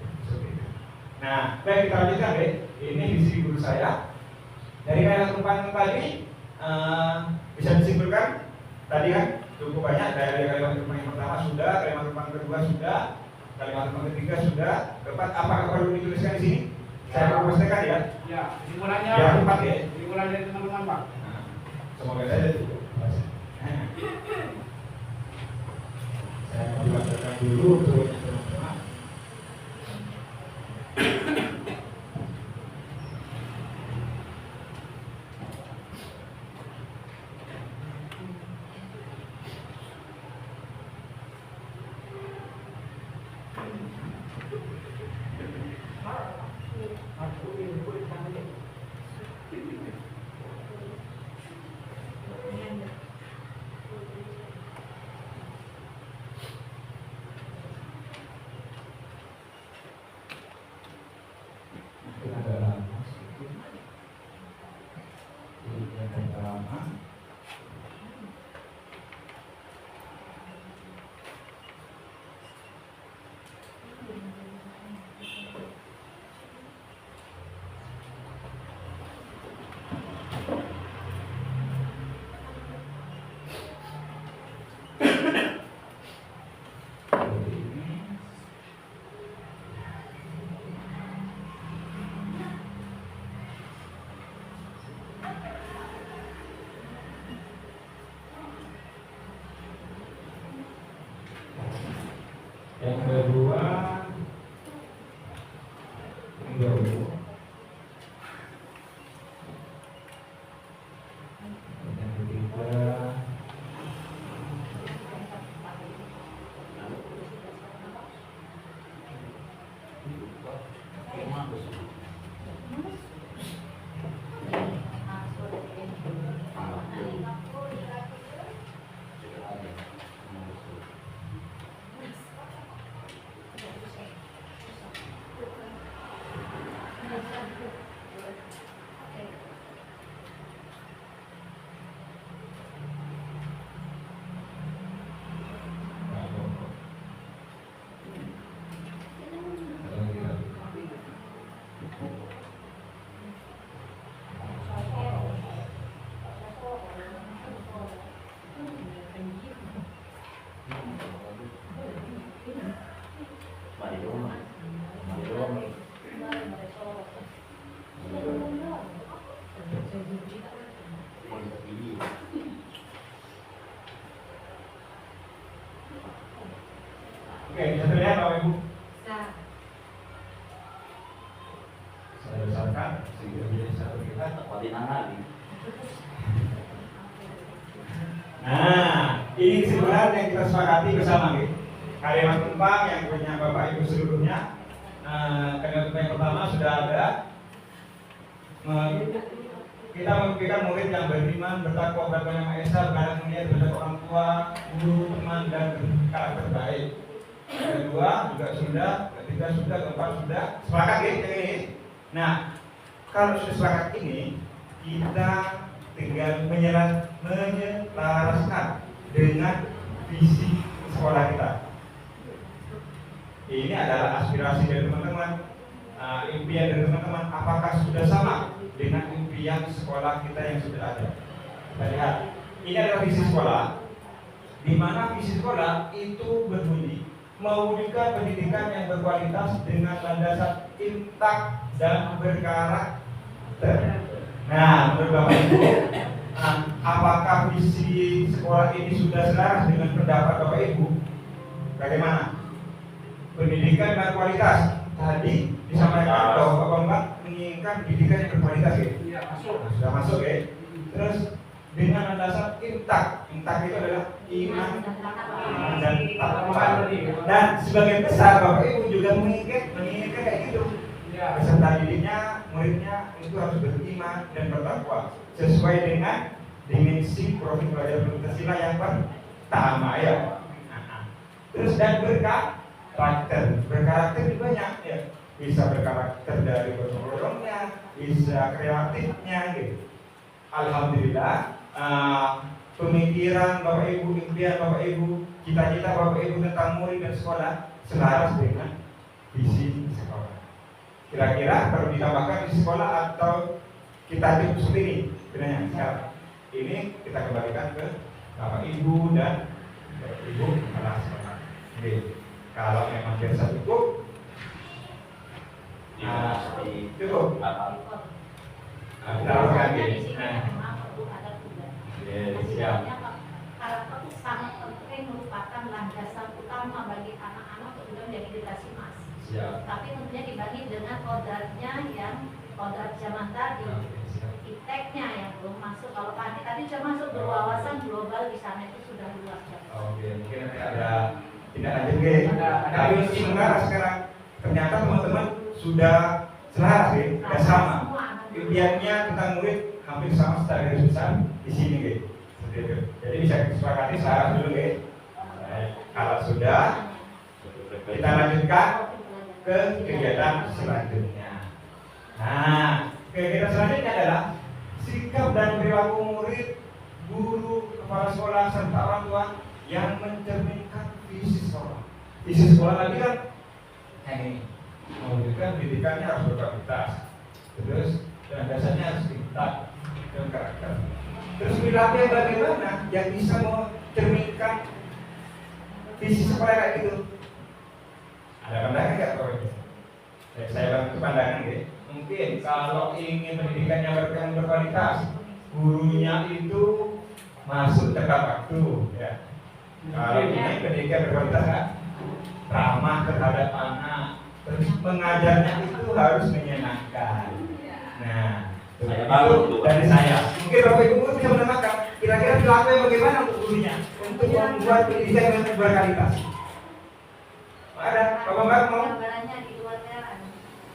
Nah, baik kita lanjutkan deh. Ini visi guru saya. Dari kalimat perubahan tadi bisa disimpulkan tadi kan cukup banyak. Dari kalimat perubahan yang pertama sudah, kalimat perubahan kedua sudah, kalimat perubahan ketiga sudah. Keempat, apakah perlu dituliskan di sini? Saya promosikan ya. Ya, kesimpulannya. Ya, empat ya. Kesimpulan dari teman-teman Pak. Nah, semoga saja cukup. Saya mau bacakan dulu untuk teman-teman. Yang kedua, yang ketiga, oke, bisa terlihat Bapak Ibu? Saya besarkan sehingga menjadi satu kita tepatin lagi. Nah, ini kesimpulan yang kita sepakati bersama, gitu. Kalimat tumpang yang punya Bapak Ibu seluruhnya. Kalimat tumpang yang pertama sudah ada. Kita memberikan murid yang beriman, bertakwa kepada Yang Maha Esa, beradab mulia terhadap orang tua, guru, teman, dan berkarakter baik. Yang kedua juga sudah, ketiga sudah, keempat sudah. Sepakat ya ini. Nah, kalau sudah sepakat ini, kita tinggal menyelaraskan dengan visi sekolah kita. Ini adalah aspirasi dari teman-teman, impian dari teman-teman. Apakah sudah sama dengan impian sekolah kita yang sudah ada? Kita lihat, ini adalah visi sekolah, di mana visi sekolah itu berbunyi mewujudkan pendidikan yang berkualitas dengan landasan intak dan berkarakter. Nah, menurut Bapak Ibu, apakah visi sekolah ini sudah selaras dengan pendapat Bapak Ibu? Bagaimana? Pendidikan dan kualitas. Tadi disampaikan bahwa Bapak menginginkan pendidikan yang berkualitas ya? Iya, masuk. Sudah masuk ya? Terus dengan landasan intak. Intak itu adalah iman dan takwa. Dan sebagian besar Bapak Ibu juga menginginkan kayak gitu. Iya. Peserta didiknya, muridnya itu harus beriman dan bertakwa sesuai dengan dimensi profil belajar Pancasila yang pertama ya. Terus dan berkarakter itu banyak ya. Bisa berkarakter dari gotong-gotongnya, bisa kreatifnya gitu. Alhamdulillah, pemikiran Bapak Ibu, impian Bapak Ibu, cita-cita Bapak Ibu tentang murid dan sekolah selaras dengan visi sekolah. Kira-kira perlu ditambahkan di sekolah atau kita cukup seperti ini? Sebenarnya sekarang ini kita kembalikan ke Bapak Ibu dan Bapak Ibu kepala sekolah. Jadi kalau memang biasa cukup, cukup. Kita lakukan Di sini ini. memang perlu ada juga. Siap. Karakter itu sangat penting, merupakan landasan utama bagi anak-anak untuk menjadi generasi emas. Siap. Tapi tentunya dibanding dengan kodratnya yang kodrat zaman tadi, ipteknya yang belum masuk. Kalau Pak tadi sudah masuk berwawasan global di sana itu sudah luas. Oke, mungkin nanti ada tidak lanjut ke. Ada Tapi sebenarnya sekarang ternyata teman-teman sudah selaras ya, sudah sama. Impiannya tentang murid hampir sama secara garis besar di sini gitu. Seperti itu. Jadi bisa disepakati selaras dulu ya. Kalau sudah, kita lanjutkan ke kegiatan selanjutnya. Nah, kegiatan selanjutnya adalah sikap dan perilaku murid, guru, kepala sekolah serta orang tua yang mencerminkan visi sekolah. Visi sekolah tadi kan yang ini, mewujudkan pendidikannya harus berkualitas. Terus dan dasarnya harus intak dan karakter. Terus perilaku yang bagaimana yang bisa mencerminkan visi sekolah kayak gitu? Ada pandangan nggak Bapak Ibu? Saya bantu pandangan ya. Mungkin kalau ingin pendidikan yang berkualitas, gurunya itu masuk tepat waktu ya. Kalau ini pendidikan berkualitas kan ramah terhadap anak, terus mengajarnya itu harus menyenangkan. Nah, itu dari saya. Mungkin Bapak Ibu bisa menambahkan kira-kira perilaku yang bagaimana untuk gurunya untuk membuat pendidikan yang berkualitas. Ada Bapak mau? Gambarannya di luar jalan,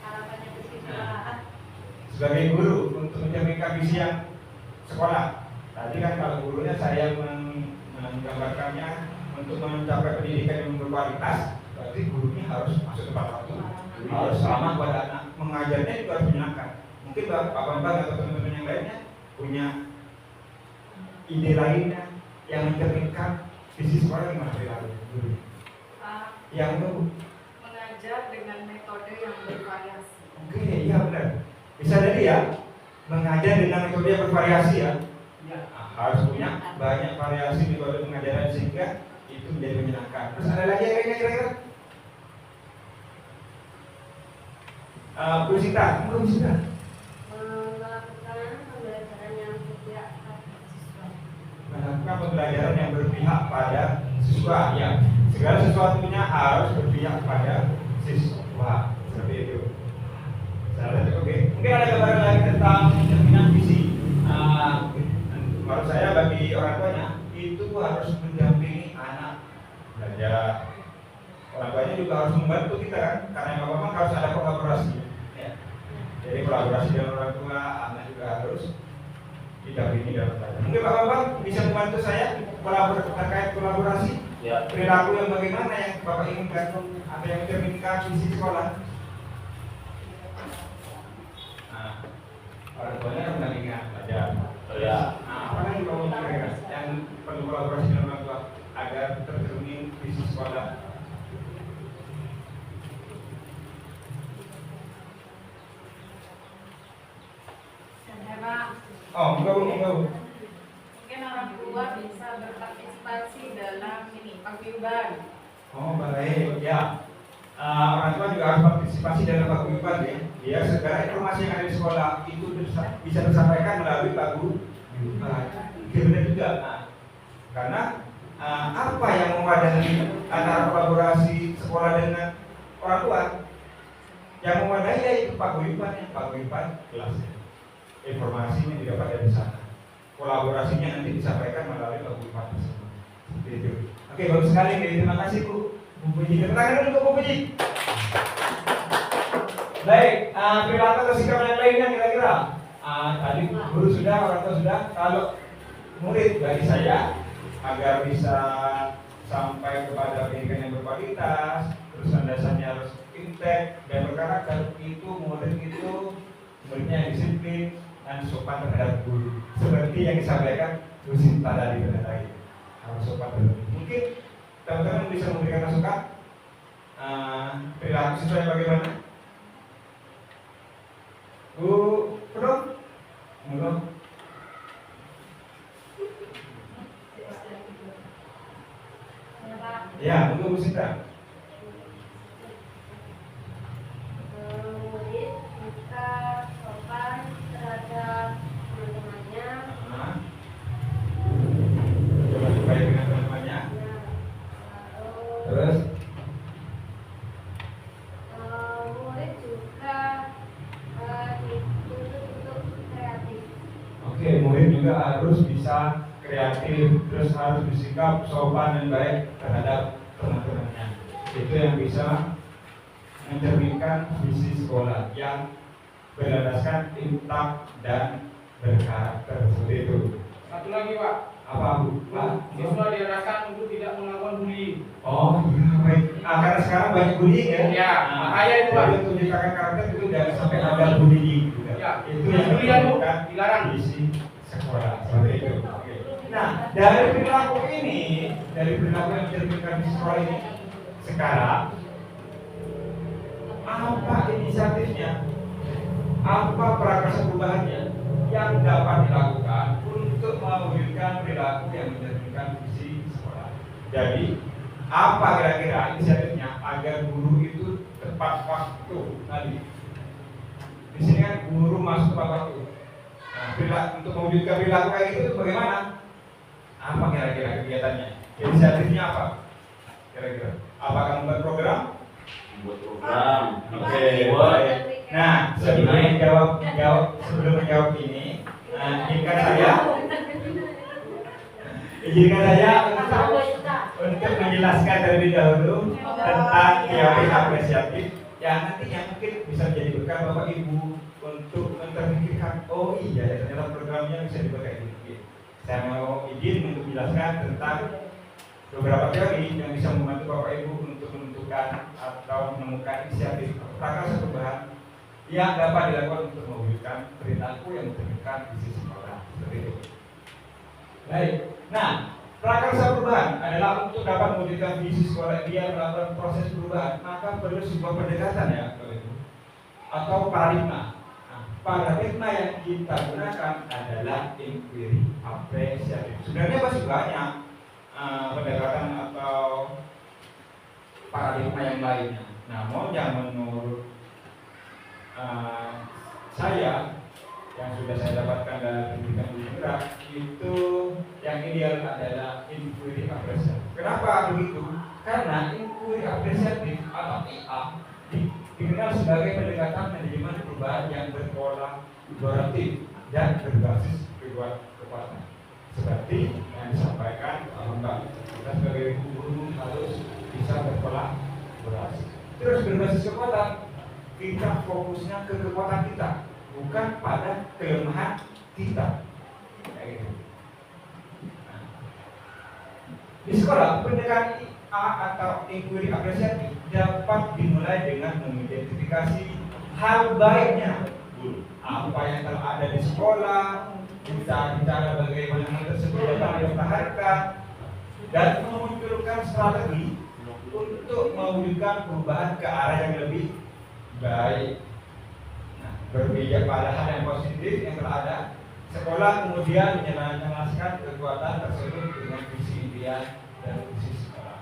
harapannya ke situ. Sebagai guru untuk mencerminkan visi yang sekolah. Tadi kan kalau gurunya saya menggambarkannya untuk mencapai pendidikan yang berkualitas, berarti gurunya harus masuk tepat waktu, harus ramah pada anak, mengajarnya juga harus menyenangkan. Mungkin bapak-bapak atau teman-teman yang lainnya punya ide lainnya yang mencerminkan visi sekolah gimana perilaku guru? Yang itu Mengajar dengan metode yang bervariasi. oke, iya benar. Bisa jadi ya, mengajar dengan metode yang bervariasi ya. Harus punya banyak variasi metode pengajaran sehingga itu menjadi menyenangkan. Terus ada lagi yang lainnya kira-kira? Bu Sinta. Melakukan pembelajaran yang berpihak pada siswa ya. Segala sesuatunya harus berpihak pada siswa. Seperti itu. Oke. Mungkin ada gambaran lagi tentang cerminan visi. Menurut saya bagi orang tuanya itu harus mendampingi anak belajar. Orang tuanya juga harus membantu kita kan, karena memang harus ada kolaborasi. Ya. Jadi kolaborasi dengan orang tua, anak juga harus didampingi dalam belajar. Mungkin Bapak bisa membantu saya terkait kolaborasi. Ya. Perilaku yang bagaimana yang Bapak inginkan atau yang mencerminkan visi sekolah. Nah, orang tuanya mendampingi anak belajar. Ya. Nah, apa lagi Bapak kira-kira yang perlu kolaborasi dengan orang tua agar monggo. Mungkin orang tua bisa berpartisipasi dalam ini paguyuban. Oh baik, ya. Orang tua juga harus partisipasi dalam paguyuban ya. Ya, segala informasi yang ada di sekolah itu bisa disampaikan melalui paguyuban. Benar juga. Nah, karena apa yang mewadahi antara kolaborasi sekolah dengan orang tua? Yang mewadahi yaitu paguyuban kelas. Informasinya didapat dari sana. Kolaborasinya nanti disampaikan melalui paguyuban tersebut. Seperti itu. Oke, bagus sekali. Terima kasih Bu Puji. Tepuk tangan dulu untuk Bu Puji. Baik, perilaku atau sikap yang lainnya kira-kira. Tadi guru sudah, orang tua sudah. Kalau murid bagi saya agar bisa sampai kepada pendidikan yang berkualitas, terus landasannya harus intek dan berkarakter, itu muridnya disiplin dan sopan terhadap guru. Seperti yang disampaikan Bu Sinta tadi harus sopan terhadap guru. Mungkin teman-teman bisa memberikan masukan perilaku siswa yang bagaimana? Bu Perdom? Monggo. Ya, monggo Bu Sinta. Murid kita sopan terhadap teman-temannya. Coba baik dengan teman-temannya. Terus? Murid juga dituntut untuk kreatif. Oke, murid juga harus bisa kreatif, terus harus bersikap sopan dan baik terhadap teman-temannya. Itu yang bisa mencerminkan visi sekolah yang berlandaskan intak dan berkarakter. Seperti itu. Satu lagi Pak. Apa Bu? Pak? Siswa diarahkan untuk tidak melakukan bullying. Oh iya, baik. Karena sekarang banyak bullying ya. Ya, bahaya itu Pak. Jadi untuk menciptakan karakter itu jangan sampai ada bullying. Gitu. Ya, Itu yang bullying Bu, dilakukan dilarang. visi sekolah. Seperti itu. Oke. Nah, dari perilaku yang mencerminkan di sekolah ini, sekarang apa inisiatifnya? Apa prakarsa perubahannya yang dapat dilakukan untuk mewujudkan perilaku yang mencerminkan visi sekolah? Jadi, apa kira-kira inisiatifnya agar guru itu tepat waktu tadi? Di sini kan guru masuk tepat waktu. Nah, untuk mewujudkan perilaku kayak gitu bagaimana? Apa kira-kira kegiatannya? Inisiatifnya apa? Kira-kira? Apakah membuat program? Buat program. Oke, boleh. Nah, sebelum menjawab ini, izinkan saya untuk menjelaskan terlebih dahulu tentang teori apresiatif yang nantinya mungkin bisa menjadi bekal Bapak Ibu untuk memperhatikan, oh iya ternyata programnya bisa dipakai ini. Saya mau izin untuk menjelaskan tentang beberapa teori yang bisa membantu Bapak Ibu untuk menentukan atau menemukan inisiatif prakarsa perubahan yang dapat dilakukan untuk mewujudkan perilaku yang mencerminkan visi sekolah. Seperti itu. Baik. Nah, prakarsa perubahan adalah untuk dapat mewujudkan visi sekolah dia melakukan proses perubahan, maka perlu sebuah pendekatan ya, Bapak Ibu, atau paradigma. Nah, paradigma yang kita gunakan adalah inquiry apresiatif. Sebenarnya masih banyak pendekatan atau paradigma yang lainnya. Namun yang menurut saya yang sudah saya dapatkan dari pendidikan bergerak itu yang ideal adalah inquiry apresiatif. Kenapa begitu? Karena inquiry apresiatif atau IA dikenal sebagai pendekatan manajemen perubahan yang berkolaboratif dan berbasis kekuatan. Seperti yang disampaikan Mbak, kita sebagai guru harus bisa berkolaborasi. Terus berbasis kekuatan, kita fokusnya ke kekuatan kita, bukan pada kelemahan kita. Gitu. Nah, di sekolah, pendekatan IA atau inquiry apresiatif dapat dimulai dengan mengidentifikasi hal baiknya, apa yang telah ada di sekolah, kita bicara bagaimana hal tersebut dapat dipertahankan dan memunculkan strategi untuk mewujudkan perubahan ke arah yang lebih baik. Nah, berpijak pada hal yang positif yang telah ada sekolah kemudian menjelaskan kekuatan tersebut dengan visi impian dan visi sekolah.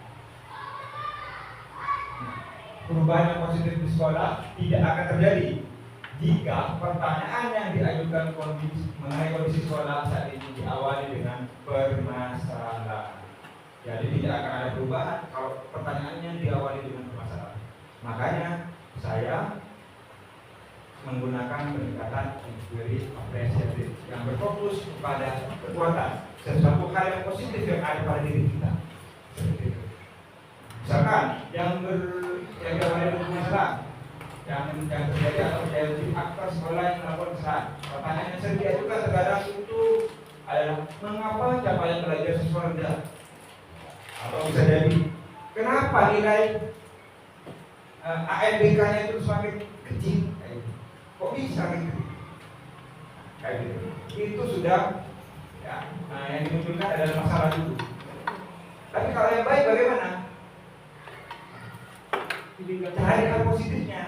Perubahan yang positif di sekolah tidak akan terjadi jika pertanyaan yang diajukan mengenai kondisi sekolah saat ini diawali dengan permasalahan. Jadi tidak akan ada perubahan kalau pertanyaannya diawali dengan permasalahan. Makanya saya menggunakan pendekatan inquiry apresiatif yang berfokus kepada kekuatan sesuatu hal yang positif yang ada pada diri kita. Seperti itu. Misalkan yang diawali dengan permasalahan, yang terjadi atau menjadi aktor sekolah yang melakukan kesalahan. Pertanyaan yang sering diajukan terkadang itu adalah mengapa capaian belajar siswa rendah? Atau bisa jadi kenapa nilai ANBK-nya itu semakin kecil? Kok bisa gitu? Kayak gitu. Itu sudah ya, yang dimunculkan adalah masalah dulu. Tapi kalau yang baik bagaimana? Cari hal positifnya.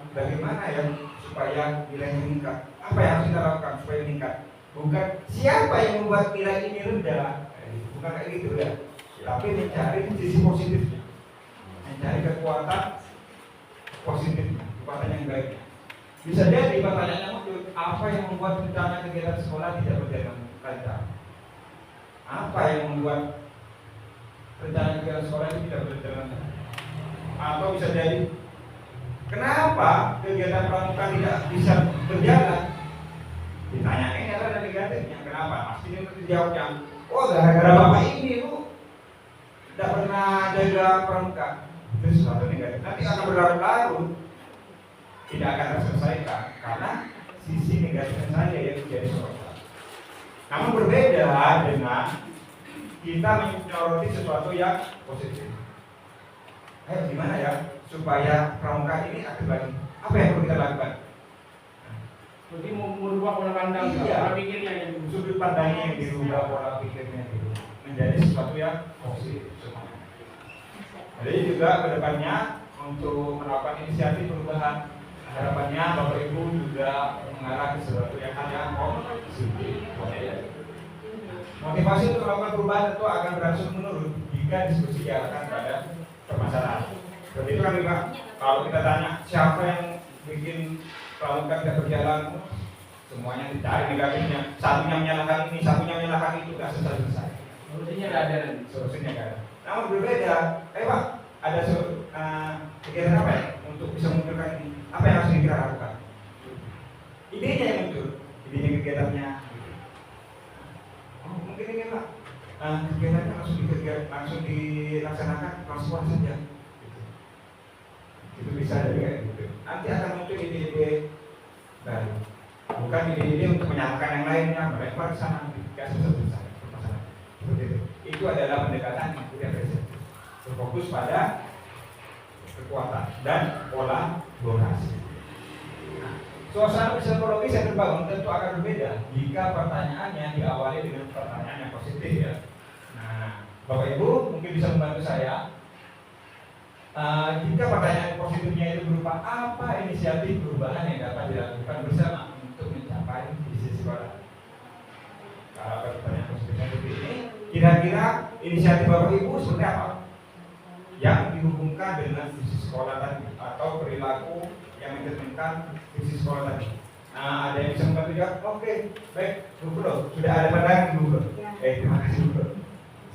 Bagaimana yang supaya nilainya meningkat? Apa yang harus kita lakukan supaya meningkat? Bukan siapa yang membuat nilai ini rendah, bukan kayak gitu ya. Tapi mencari sisi positifnya, mencari kekuatan positifnya, kekuatan yang baiknya. Bisa jadi pertanyaannya muncul, apa yang membuat rencana kegiatan sekolah tidak berjalan lancar? Apa yang membuat rencana kegiatan sekolah itu tidak berjalan lancar? Atau bisa jadi, kenapa kegiatan pramuka tidak bisa berjalan? Ditanyain ada negatifnya, kenapa? Pasti ini dijawabnya, oh gara-gara bapak ini bu tidak pernah jaga pramuka. Itu sesuatu negatif. Nanti akan berlarut-larut, tidak akan terselesaikan karena sisi negatif saja yang menjadi sorotan. Namun berbeda dengan kita menyoroti sesuatu yang positif. Ayo gimana ya supaya pramuka ini aktif lagi? Apa yang perlu kita lakukan? Jadi mau merubah pola pandang, pola pikirnya yang sudut pandangnya yang dirubah, pola pikirnya itu menjadi sesuatu yang positif. Jadi juga kedepannya untuk melakukan inisiatif perubahan, harapannya Bapak Ibu juga mengarah ke sesuatu yang hal yang positif. Motivasi untuk melakukan perubahan tentu akan berangsur menurun jika diskusi diarahkan pada permasalahan. Seperti itu kan Pak, kalau kita tanya siapa yang bikin pramuka tidak berjalan, semuanya dicari negatifnya. Satunya menyalahkan ini, satunya menyalahkan itu, tidak selesai. solusinya nggak ada. Solusinya nggak ada. Namun berbeda. Pak, ada kegiatan apa ya untuk bisa memunculkan ini? Apa yang harus kita lakukan? Idenya yang muncul, idenya kegiatannya. Oh, mungkin ini Pak, kegiatannya langsung dilaksanakan langsung saja. Itu bisa jadi kayak gitu. Nanti akan muncul ide-ide baru. Bukan ide-ide untuk menyalahkan yang lainnya, melempar ke sana, tidak selesai permasalahan. Seperti itu. Itu adalah pendekatan yang tidak presiden. Berfokus pada kekuatan dan kolaborasi. Nah, suasana psikologis yang terbangun tentu akan berbeda jika pertanyaannya diawali dengan pertanyaan yang positif ya. Nah, Bapak Ibu mungkin bisa membantu saya. Jika pertanyaan positifnya itu berupa apa inisiatif perubahan yang dapat dilakukan bersama untuk mencapai visi sekolah. Kalau pertanyaan positifnya seperti ini, kira-kira inisiatif Bapak Ibu seperti apa? Yang dihubungkan dengan visi sekolah tadi atau perilaku yang mencerminkan visi sekolah tadi. Nah, ada yang bisa membantu jawab? Oke, baik, Bu Bro. Sudah ada pandangan Bu Bro? Ya. Terima kasih Bu Bro.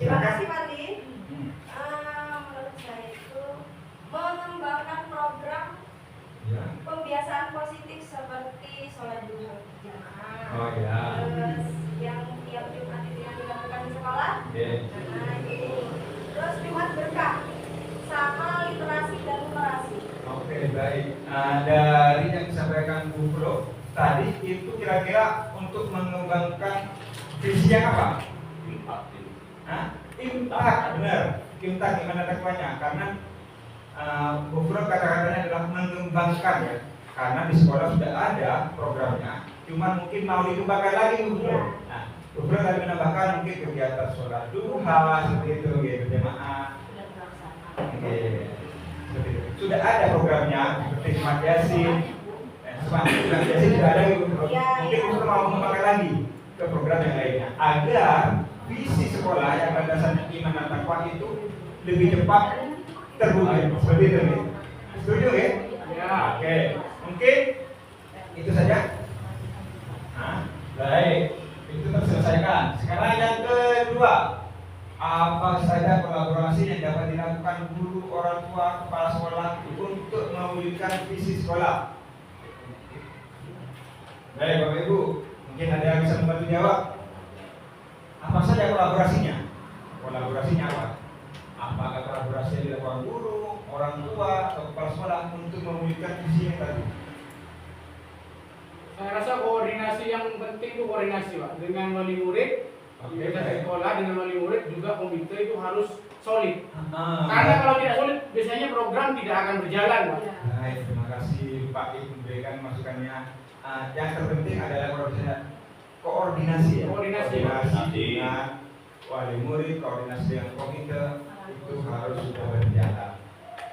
Terima kasih Pak Din. Menurut saya itu mengembangkan program Ya. pembiasaan positif seperti sholat duha berjamaah. Oh ya. Terus yang tiap Jumat itu yang dilakukan di sekolah. Oke. Nah, itu. Terus Jumat berkah sama literasi dan numerasi. Oke, baik. Dari yang disampaikan Bu Bro tadi itu kira-kira untuk mengembangkan visi yang apa? Impact, benar. Impact gimana takutnya? Karena Bu Bro kata-katanya adalah mengembangkan ya. Karena di sekolah sudah ada programnya, cuma mungkin mau dikembangkan lagi Bu Bro. Nah, Bu Bro tadi menambahkan mungkin kegiatan sholat duha seperti itu, gitu jemaah. Oke. Sudah ada programnya seperti Jumat Yasin, Jadi tidak ada mungkin kita mau memakai lagi ke program yang lainnya agar visi sekolah yang berdasarkan iman dan takwa itu lebih cepat terwujud. Seperti itu nih. Setuju ya? Ya. Oke. Mungkin itu saja. Nah, baik. Itu terselesaikan. Sekarang yang kedua, apa saja kolaborasi yang dapat dilakukan guru, orang tua, kepala sekolah untuk mewujudkan visi sekolah? Baik Bapak Ibu, mungkin ada yang bisa membantu jawab. Apa saja kolaborasinya? Kolaborasinya apa? Apakah kolaborasi yang dilakukan guru, orang tua, atau kepala sekolah untuk mewujudkan visi yang tadi? Saya rasa koordinasi yang penting itu koordinasi Pak dengan wali murid. Biasanya sekolah dengan wali murid juga komite itu harus solid. Karena kalau tidak solid, biasanya program tidak akan berjalan, Pak. Baik, terima kasih Pak Ibu memberikan masukannya. Yang terpenting adalah koordinasi ya. Koordinasi dengan wali murid, koordinasi dengan komite itu harus sudah berjalan.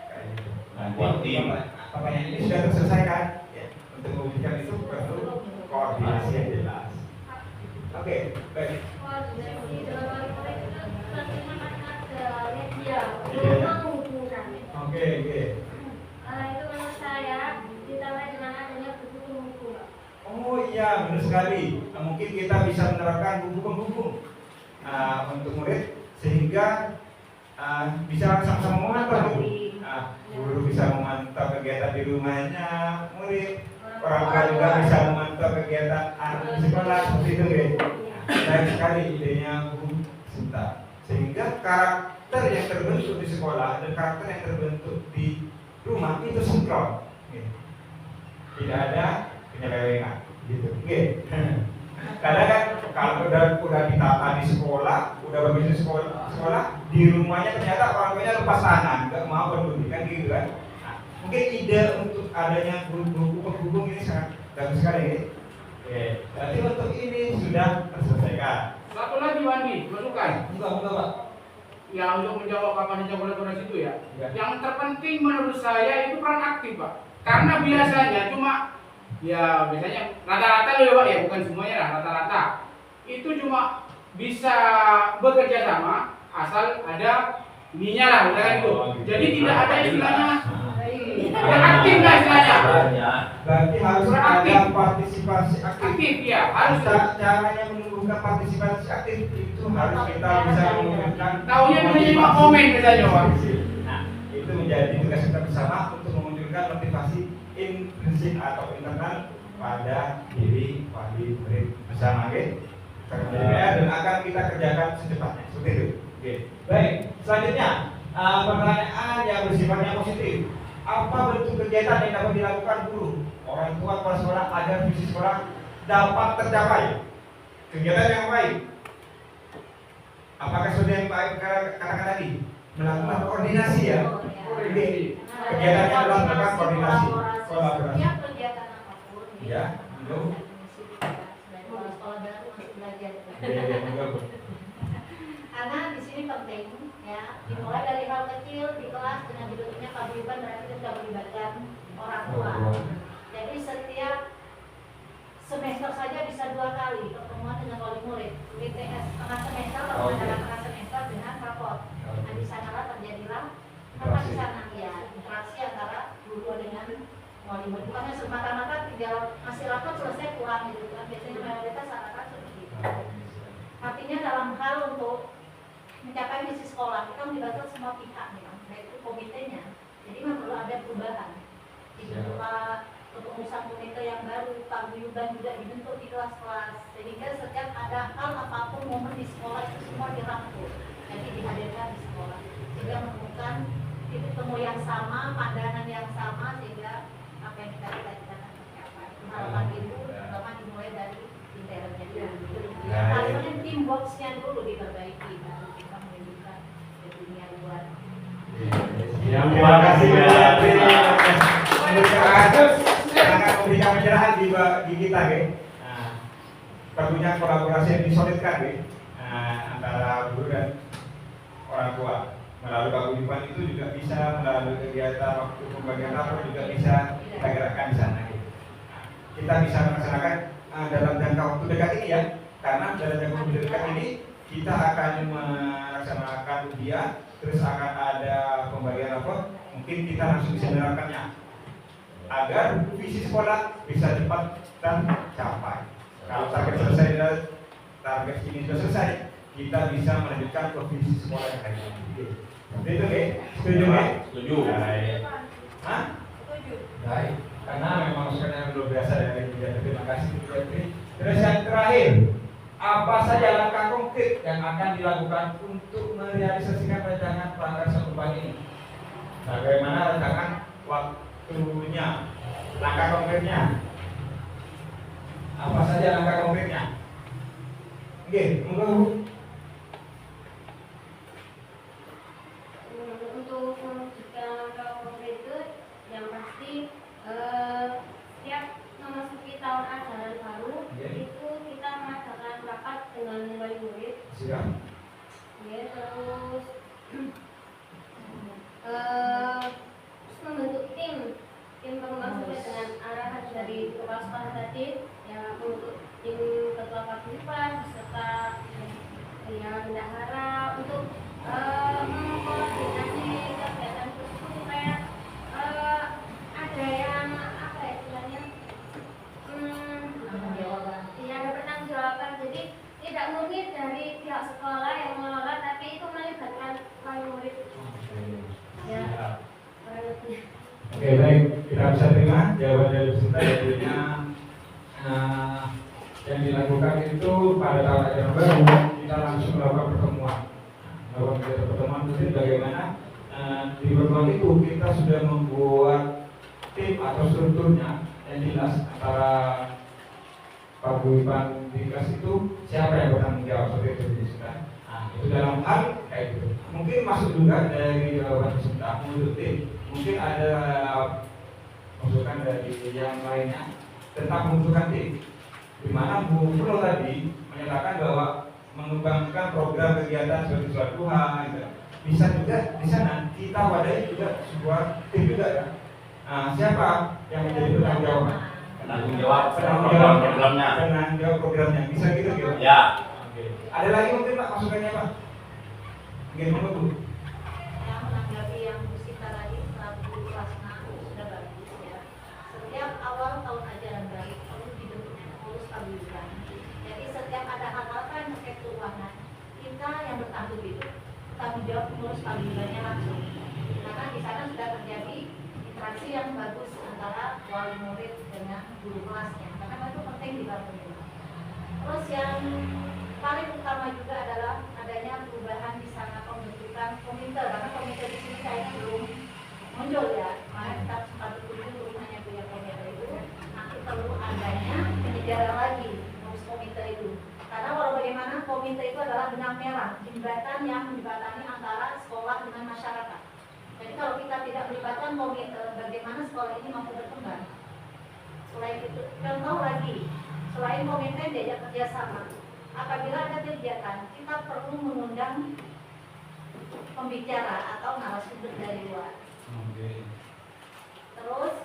Kayak gitu. Nanti pertanyaan ini sudah terselesaikan. Ya. Untuk mewujudkan itu perlu koordinasi yang jelas. Oke, baik. Koordinasi dalam wali murid itu bagaimana ada media, menghubungkan. Oke. Itu menurut saya ditambah dengan adanya buku penghubung. Oh iya, benar sekali. Mungkin kita bisa menerapkan buku penghubung untuk murid sehingga bisa sama-sama memantau. Guru bisa memantau kegiatan di rumahnya murid, orang tua juga bisa memantau kegiatan anak di sekolah seperti itu ya. Baik sekali idenya Bu Sinta. Sehingga karakter yang terbentuk di sekolah dan karakter yang terbentuk di rumah itu sinkron. Tidak ada penyelewengan gitu. Oke. Kadang kan kalau udah ditata di sekolah, udah bagus di sekolah, di rumahnya ternyata orang tuanya lepas tangan, nggak mau pendidikan gitu kan. Nah, mungkin ide untuk adanya buku penghubung ini sangat bagus sekali ya. Oke, berarti untuk ini sudah terselesaikan. Satu lagi Wandi, masukan. Enggak Pak. Ya untuk menjawab apa saja kolaborasi itu ya. Ya. Yang terpenting menurut saya itu peran aktif Pak. Karena biasanya biasanya rata-rata loh Pak ya, bukan semuanya lah, rata-rata itu cuma bisa bekerja sama asal ada ininya lah, misalkan gitu. Jadi tidak ada istilahnya aktif lah istilahnya. Berarti harus ada partisipasi aktif. Ya harus. Caranya menumbuhkan partisipasi aktif itu harus kita bisa menunjukkan. Taunya cuma komen saja Pak. Nah, itu menjadi tugas kita bersama untuk memunculkan motivasi intrinsik atau internal pada diri wali murid bersama, oke? Dan akan kita kerjakan secepatnya, seperti itu. Oke. Baik, selanjutnya pertanyaan yang bersifatnya positif. Apa bentuk kegiatan yang dapat dilakukan guru, orang tua, kepala sekolah agar visi sekolah dapat tercapai? Kegiatan yang baik. Apakah sudah yang baik katakan tadi? Melakukan koordinasi ya. Jadi kegiatannya adalah melakukan koordinasi, kolaborasi. Setiap kegiatan apapun. Ya, belum. Sekolah baru masih belajar. Ya. Karena di sini penting ya, dimulai dari hal kecil di kelas dengan dibentuknya paguyuban berarti kita sudah melibatkan orang tua. Jadi setiap semester saja bisa 2 kali pertemuan dengan wali murid. BTS tengah semester atau tengah semester dengan rapor. Nah di sanalah terjadilah apa di sana ya interaksi antara guru dengan wali murid. Bukannya semata-mata tinggal masih rapor selesai pulang gitu kan. Biasanya mayoritas anak-anak seperti itu. Artinya dalam hal untuk mencapai misi sekolah kita melibatkan semua pihak nih, baik itu komitenya. Jadi memang perlu ada perubahan. Dibentuklah kepengurusan komite yang baru, paguyuban juga dibentuk di kelas-kelas. Sehingga setiap ada hal apapun momen di sekolah itu semua dirangkul. Jadi dihadirkan di sekolah. Sehingga menemukan titik temu yang sama, pandangan yang sama sehingga apa yang kita cita-citakan tercapai. Harapan itu terutama dimulai dari internetnya dulu. Paling penting teamworks-nya dulu diperbaiki. Terima kasih banyak. Sangat memberikan pencerahan di kita, ya. Perlunya kolaborasi yang disolidkan, ya. Antara guru dan orang tua. Melalui paguyuban itu juga bisa, melalui kegiatan waktu pembagian rapor juga bisa kita gerakkan di sana. Ya. kita bisa melaksanakan dalam jangka waktu dekat ini ya, karena dalam jangka waktu dekat ini kita akan melaksanakan ujian, terus akan ada pembagian rapor, mungkin kita langsung bisa menerapkannya agar visi sekolah bisa cepat tercapai. Kalau target ini sudah selesai, kita bisa melanjutkan ke visi sekolah yang lain. Itu oke? Setuju ya? Setuju. Hah? Setuju. Baik, karena memang masukannya luar biasa dari Bunda. Terima kasih Bunda. Terus yang terakhir, apa saja langkah konkret yang akan dilakukan untuk merealisasikan rancangan prakarsa perubahan ini? Bagaimana rancangan waktunya, langkah konkretnya? Apa saja langkah konkretnya? Oke, monggo. Untuk mewujudkan langkah konkret itu yang pasti setiap memasuki tahun ajaran baru itu kita mengadakan rapat dengan wali murid. Siap. Ya, terus membentuk tim pengembangan sesuai dengan arahan dari kepala sekolah tadi, yang membentuk tim ketua paguyuban beserta bendahara untuk mengkoordinasi kegiatan tersebut supaya ada yang apa ya istilahnya ada pertanggungjawaban. Jadi tidak murni dari pihak sekolah yang mengelola, tapi itu melibatkan wali murid. Ya, kurang lebih. Oke, baik, kita bisa terima jawaban dari peserta, yaitu yang dilakukan itu pada tahun ajaran baru kita langsung melakukan pertemuan. Melakukan pertemuan itu bagaimana di pertemuan itu kita sudah membuat tim atau strukturnya yang jelas antara paguyuban di kelas itu siapa yang bertanggung jawab seperti itu disebutkan. Nah, itu dalam hal kayak gitu. Mungkin masuk juga dari jawaban peserta menurut tim. Mungkin ada masukan dari yang lainnya tentang pembentukan tim, di mana Bu Pro tadi menyatakan bahwa mengembangkan program kegiatan seperti sholat duha, gitu. Bisa juga di sana kita wadai juga sebuah tim juga ya. Nah, siapa yang menjadi penanggung jawab? Penanggung jawab programnya. Penanggung jawab programnya. Bisa gitu gitu. Ya. Oke. Ada lagi mungkin Pak masukannya Pak? Mungkin Bu. Yang menanggapi yang Bu Sita tadi, Bu Rasna sudah bagus ya. Setiap awal tahun ajaran baru perlu dibentuknya pengurus paguyuban. Jadi setiap ada hal-hal yang terkait keuangan, kita yang bertanggung itu tanggung jawab pengurus paguyubannya langsung. Karena di sana sudah terjadi interaksi yang bagus antara wali murid dengan guru kelasnya. Karena itu penting di paguyuban. Terus yang paling utama juga adalah adanya perubahan di sana pembentukan komite, karena komite di sini kayaknya belum muncul ya. Makanya kita sempat dulu hanya punya komite itu. Nanti perlu adanya penyegaran lagi ngurus komite itu. Karena walau bagaimana komite itu adalah benang merah, jembatan yang menjembatani antara sekolah dengan masyarakat. Jadi kalau kita tidak melibatkan komite, bagaimana sekolah ini mampu berkembang? Selain itu, contoh lagi, selain komite diajak kerjasama. Apabila ada kegiatan, kita perlu mengundang pembicara atau narasumber dari luar. Terus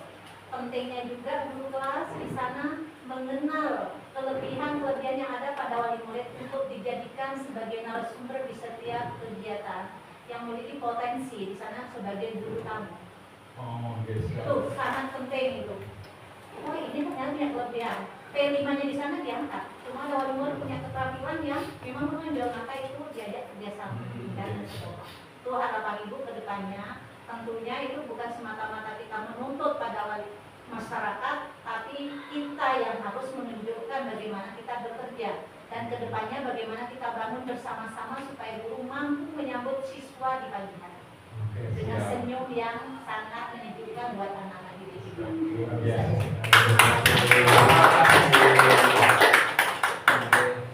pentingnya juga guru kelas di sana mengenal kelebihan yang ada pada wali murid untuk dijadikan sebagai narasumber di setiap kegiatan yang memiliki potensi di sana sebagai guru tamu. Itu sangat penting itu. Oh ini ternyata punya kelebihan. P5-nya di sana diangkat. Cuma ada wali murid punya keterampilan yang memang menonjol, maka itu diajak kerjasama dan sekolah. Itu harapan ibu ke depannya. Tentunya itu bukan semata-mata kita menuntut pada wali masyarakat, tapi kita yang harus menunjukkan bagaimana kita bekerja dan ke depannya bagaimana kita bangun bersama-sama supaya guru mampu menyambut siswa di pagi hari dengan senyum yang sangat menyejukkan buat anak-anak didik juga.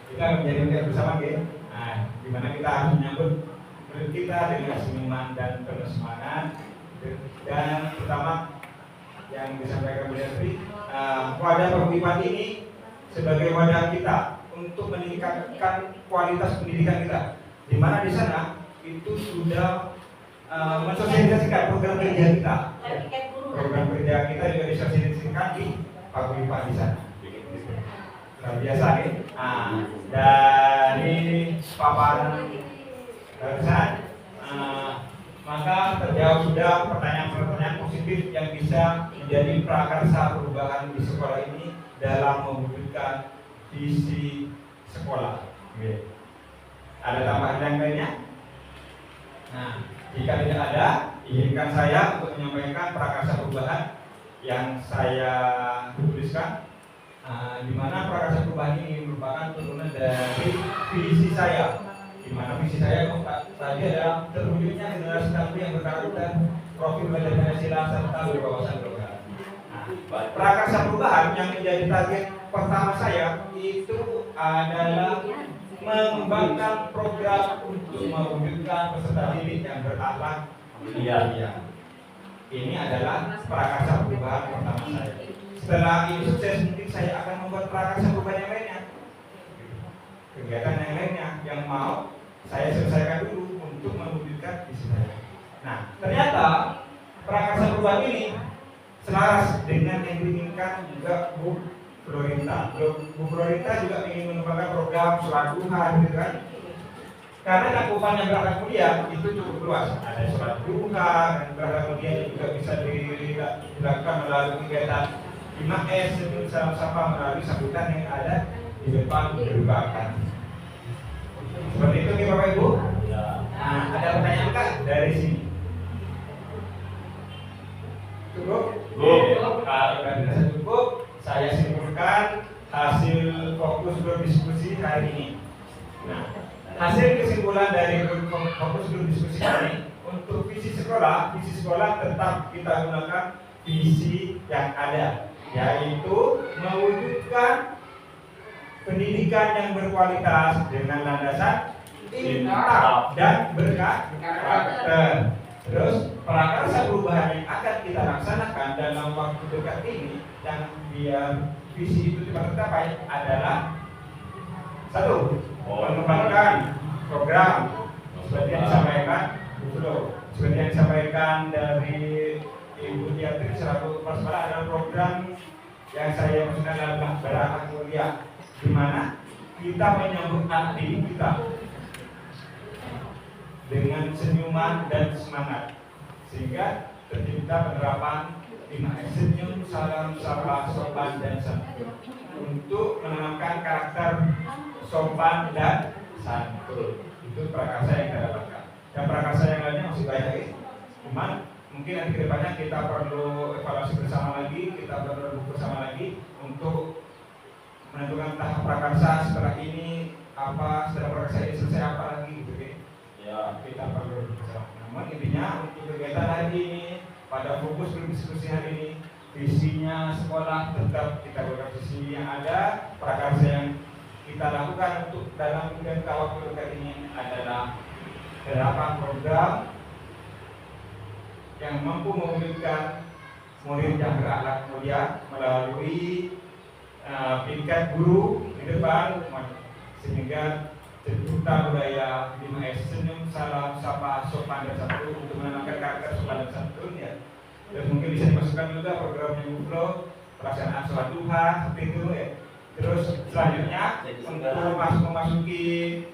Kita menjadi bersama ya. Nah, dimana kita harus menyambut murid kita dengan senyuman dan penuh semangat. Dan pertama yang disampaikan Bu Yasri, wadah paguyuban ini sebagai wadah kita untuk meningkatkan kualitas pendidikan kita. Di mana di sana itu sudah mensosialisasikan program kerja kita. Program kerja kita juga disosialisasikan di paguyuban di sana. Luar biasa nih. Nah, dari paparan barusan, maka terjawab sudah pertanyaan-pertanyaan positif yang bisa menjadi prakarsa perubahan di sekolah ini dalam mewujudkan visi sekolah. Oke. Ada tambahan yang lainnya? Nah, jika tidak ada, izinkan saya untuk menyampaikan prakarsa perubahan yang saya tuliskan, di mana prakarsa perubahan ini merupakan turunan dari visi saya, di mana visi saya tadi adalah terwujudnya generasi tangguh yang berkarakter, profil belajar Pancasila serta berwawasan global. Nah, prakarsa perubahan yang menjadi target pertama saya itu adalah mengembangkan program untuk mewujudkan peserta didik yang berakhlak mulia. Ini adalah prakarsa perubahan pertama saya. Setelah ini sukses, mungkin saya akan membuat prakarsa perubahan yang lainnya, kegiatan yang lainnya yang mau saya selesaikan dulu untuk mewujudkan visi saya. Nah, ternyata prakarsa perubahan ini selaras dengan yang diinginkan juga Bu Florita. Bu Florita juga ingin mengembangkan program sholat duha, gitu kan? Karena cakupan yang berakhlak mulia itu cukup luas. Ada sholat duha dan berakhlak mulia juga bisa dilakukan melalui kegiatan 5S, salam sapa melalui sambutan yang ada di depan gerbang. Seperti itu nih Bapak Ibu. Nah, ada pertanyaan nggak dari sini? Cukup? Kalau tidak cukup, saya simpulkan hasil fokus grup diskusi hari ini. Nah, hasil kesimpulan dari fokus grup diskusi ini, untuk visi sekolah tetap kita gunakan visi yang ada, yaitu mewujudkan pendidikan yang berkualitas dengan landasan intak dan berkarakter. Terus prakarsa perubahan yang akan kita laksanakan dalam waktu dekat ini yang biar visi itu dapat tercapai adalah satu, mengembangkan program seperti yang disampaikan seperti yang disampaikan dari Ibu Diatri selaku kepala sekolah, adalah program yang saya maksudkan adalah berakhlak mulia, di mana kita menyambut anak didik kita dengan senyuman dan semangat, sehingga tercipta penerapan 5S, senyum, salam, sapa, sopan, dan santun, untuk menanamkan karakter sopan dan santun. Itu prakarsa yang kita dapatkan. Dan prakarsa yang lainnya masih banyak, cuman mungkin nanti kedepannya kita perlu evaluasi bersama lagi, kita perlu bersama lagi untuk menentukan tahap prakarsa setelah ini apa, setelah prakarsa ini selesai apa lagi, gitu kan? Ya, kita perlu bersama. Namun intinya untuk kegiatan hari ini, pada fokus diskusi hari ini, visinya sekolah tetap kita buat visi yang ada. Prakarsa yang kita lakukan untuk dalam jangka waktu dekat ini adalah penerapan program yang mampu mewujudkan murid yang berakhlak mulia melalui tingkat guru di depan, sehingga tercipta budaya 5S, senyum, salam, sapa, sopan, dan santun, untuk menanamkan karakter sopan dan santun, ya. Dan mungkin bisa dimasukkan juga programnya Guflo, pelaksanaan sholat duha, seperti itu, ya. Terus selanjutnya untuk memasuki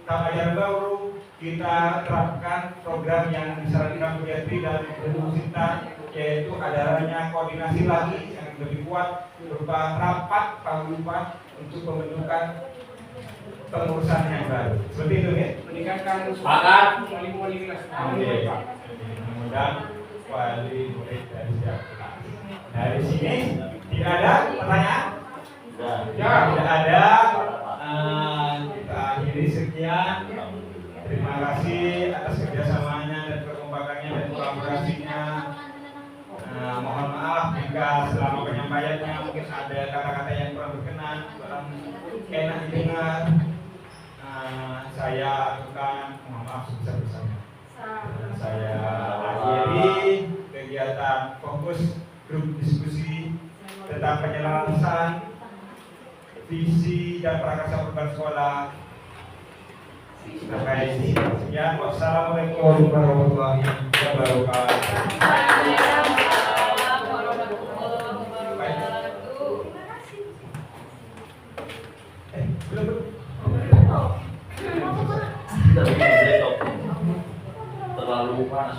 tahun ajaran baru, kita terapkan program yang disarankan Bu Yatri dan Bu Sinta, yaitu adanya koordinasi lagi yang lebih kuat berupa rapat paguyuban untuk pembentukan pengurusan yang baru. Seperti itu ya. Meningkatkan sepakat wali kelas. Mudah-mudahan wali murid dari setiap kelas. Dari sini tidak ada pertanyaan? Ya, tidak ada. Kita akhiri sekian. Terima kasih atas kerjasamanya dan kekompakannya dan kolaborasinya. Mohon maaf jika selama penyampaiannya mungkin ada kata-kata yang kurang berkenan, kurang enak didengar. Saya akan mohon maaf sebesar-besarnya. Saya akhiri kegiatan fokus grup diskusi tentang penyelarasan visi dan prakarsa perubahan sekolah. Sampai sini. Sekian. Wassalamualaikum warahmatullahi wabarakatuh. Kita bikin laptop. Terlalu panas.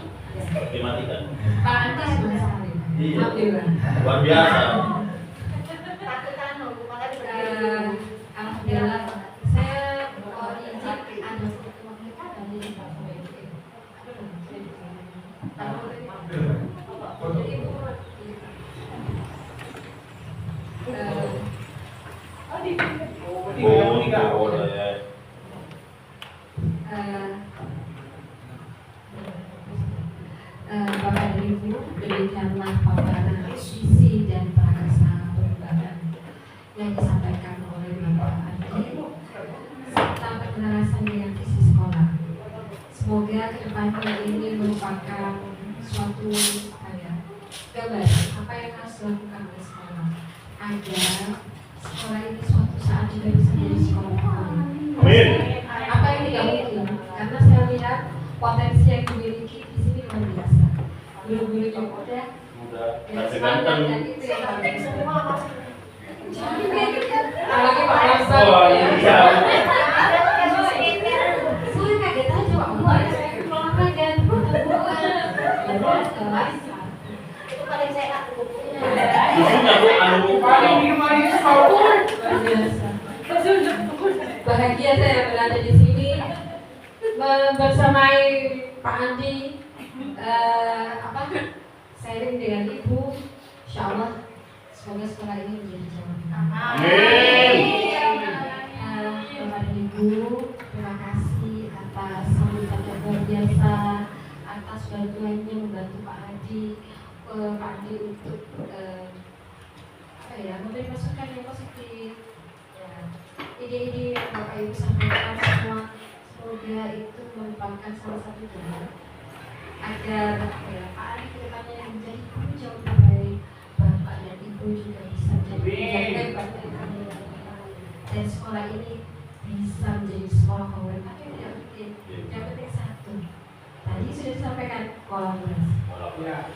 Dimatikan. Panas sekali. Iya. Alhamdulillah. Luar biasa. Takut anu, makanya Alhamdulillah. Saya izin ada satu mereka dari Pak Bapak dan Ibu, demikianlah paparan visi dan prakarsa perubahan yang disampaikan oleh Bapak Adi serta penjelasan dengan visi sekolah. Semoga kedepannya ini merupakan suatu gambaran apa yang harus dilakukan oleh sekolah agar sekolah ini suatu saat juga bisa menjadi sekolah favorit. Amin. Apa yang tidak mungkin? Karena saya lihat potensi yang dimiliki di sini luar biasa. Guru-guru yang muda, Udah semangat ganteng. dan itu yang paling semua masuk. Jangan kayak gitu. Apalagi Pak Ramsan. Oh iya. Saya kaget aja Pak Buat. Kalau dan buat kelas. Itu paling sehat tuh. Susunya tuh anu Paling minuman itu sahur. Luar biasa. Bahagia saya berada di sini bersamai Pak Andi, sharing dengan Ibu. Insya Allah semoga sekolah ini menjadi jalan. Amin. Bapak dan Ibu, terima kasih atas sambutan yang luar biasa, atas bantuannya membantu Pak Adi untuk memberi masukan yang positif. Ya, ide-ide yang Bapak Ibu sampaikan semua semoga itu merupakan salah satu jalan agar Pak Adi kedepannya menjadi guru jauh lebih baik, Bapak dan Ibu juga bisa menjadi guru yang baik dan sekolah ini bisa menjadi sekolah favorit. Tapi tidak mungkin. Yang penting satu. Tadi sudah disampaikan kolaborasi. Ya.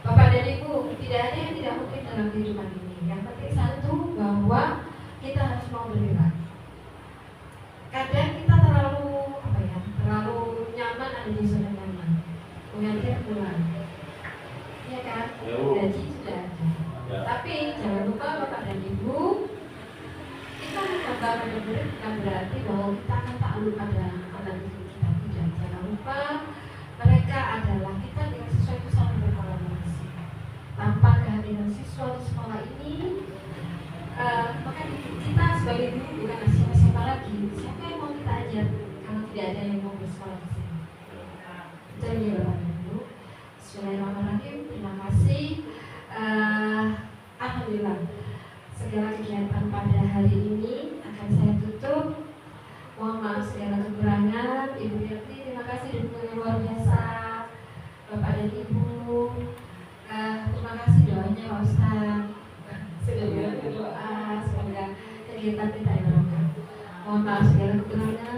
Bapak dan Ibu, tidak ada yang tidak mungkin dalam kehidupan ini. Yang penting satu, bahwa kita harus mau bergerak. Kadang kita terlalu nyaman ada di zona nyaman, mengalir pulang, ya kan? Gaji sudah ada. Ya. Tapi jangan lupa Bapak dan Ibu, kita mencoba benar-benar bukan berarti bahwa kita akan takluk pada anak didik kita, tidak. Jangan lupa mereka adalah kita dengan siswa itu saling berkolaborasi. Tanpa kehadiran siswa di sekolah ini, maka kita sebagai guru bukan siapa-siapa lagi. Siapa yang mau kita ajar kalau tidak ada yang mau bersekolah di sini? Jadi Bapak dan Ibu, bismillahirrahmanirrahim. Terima kasih. Alhamdulillah, segala kegiatan pada hari ini akan saya tutup. Mohon maaf segala kekurangan. Ibu Yati, terima kasih dukungan luar biasa. Bapak dan Ibu, terima kasih doanya Pak Ustaz. Sudah berdoa semoga kegiatan kita yang berkah. Mohon maaf segala kekurangan.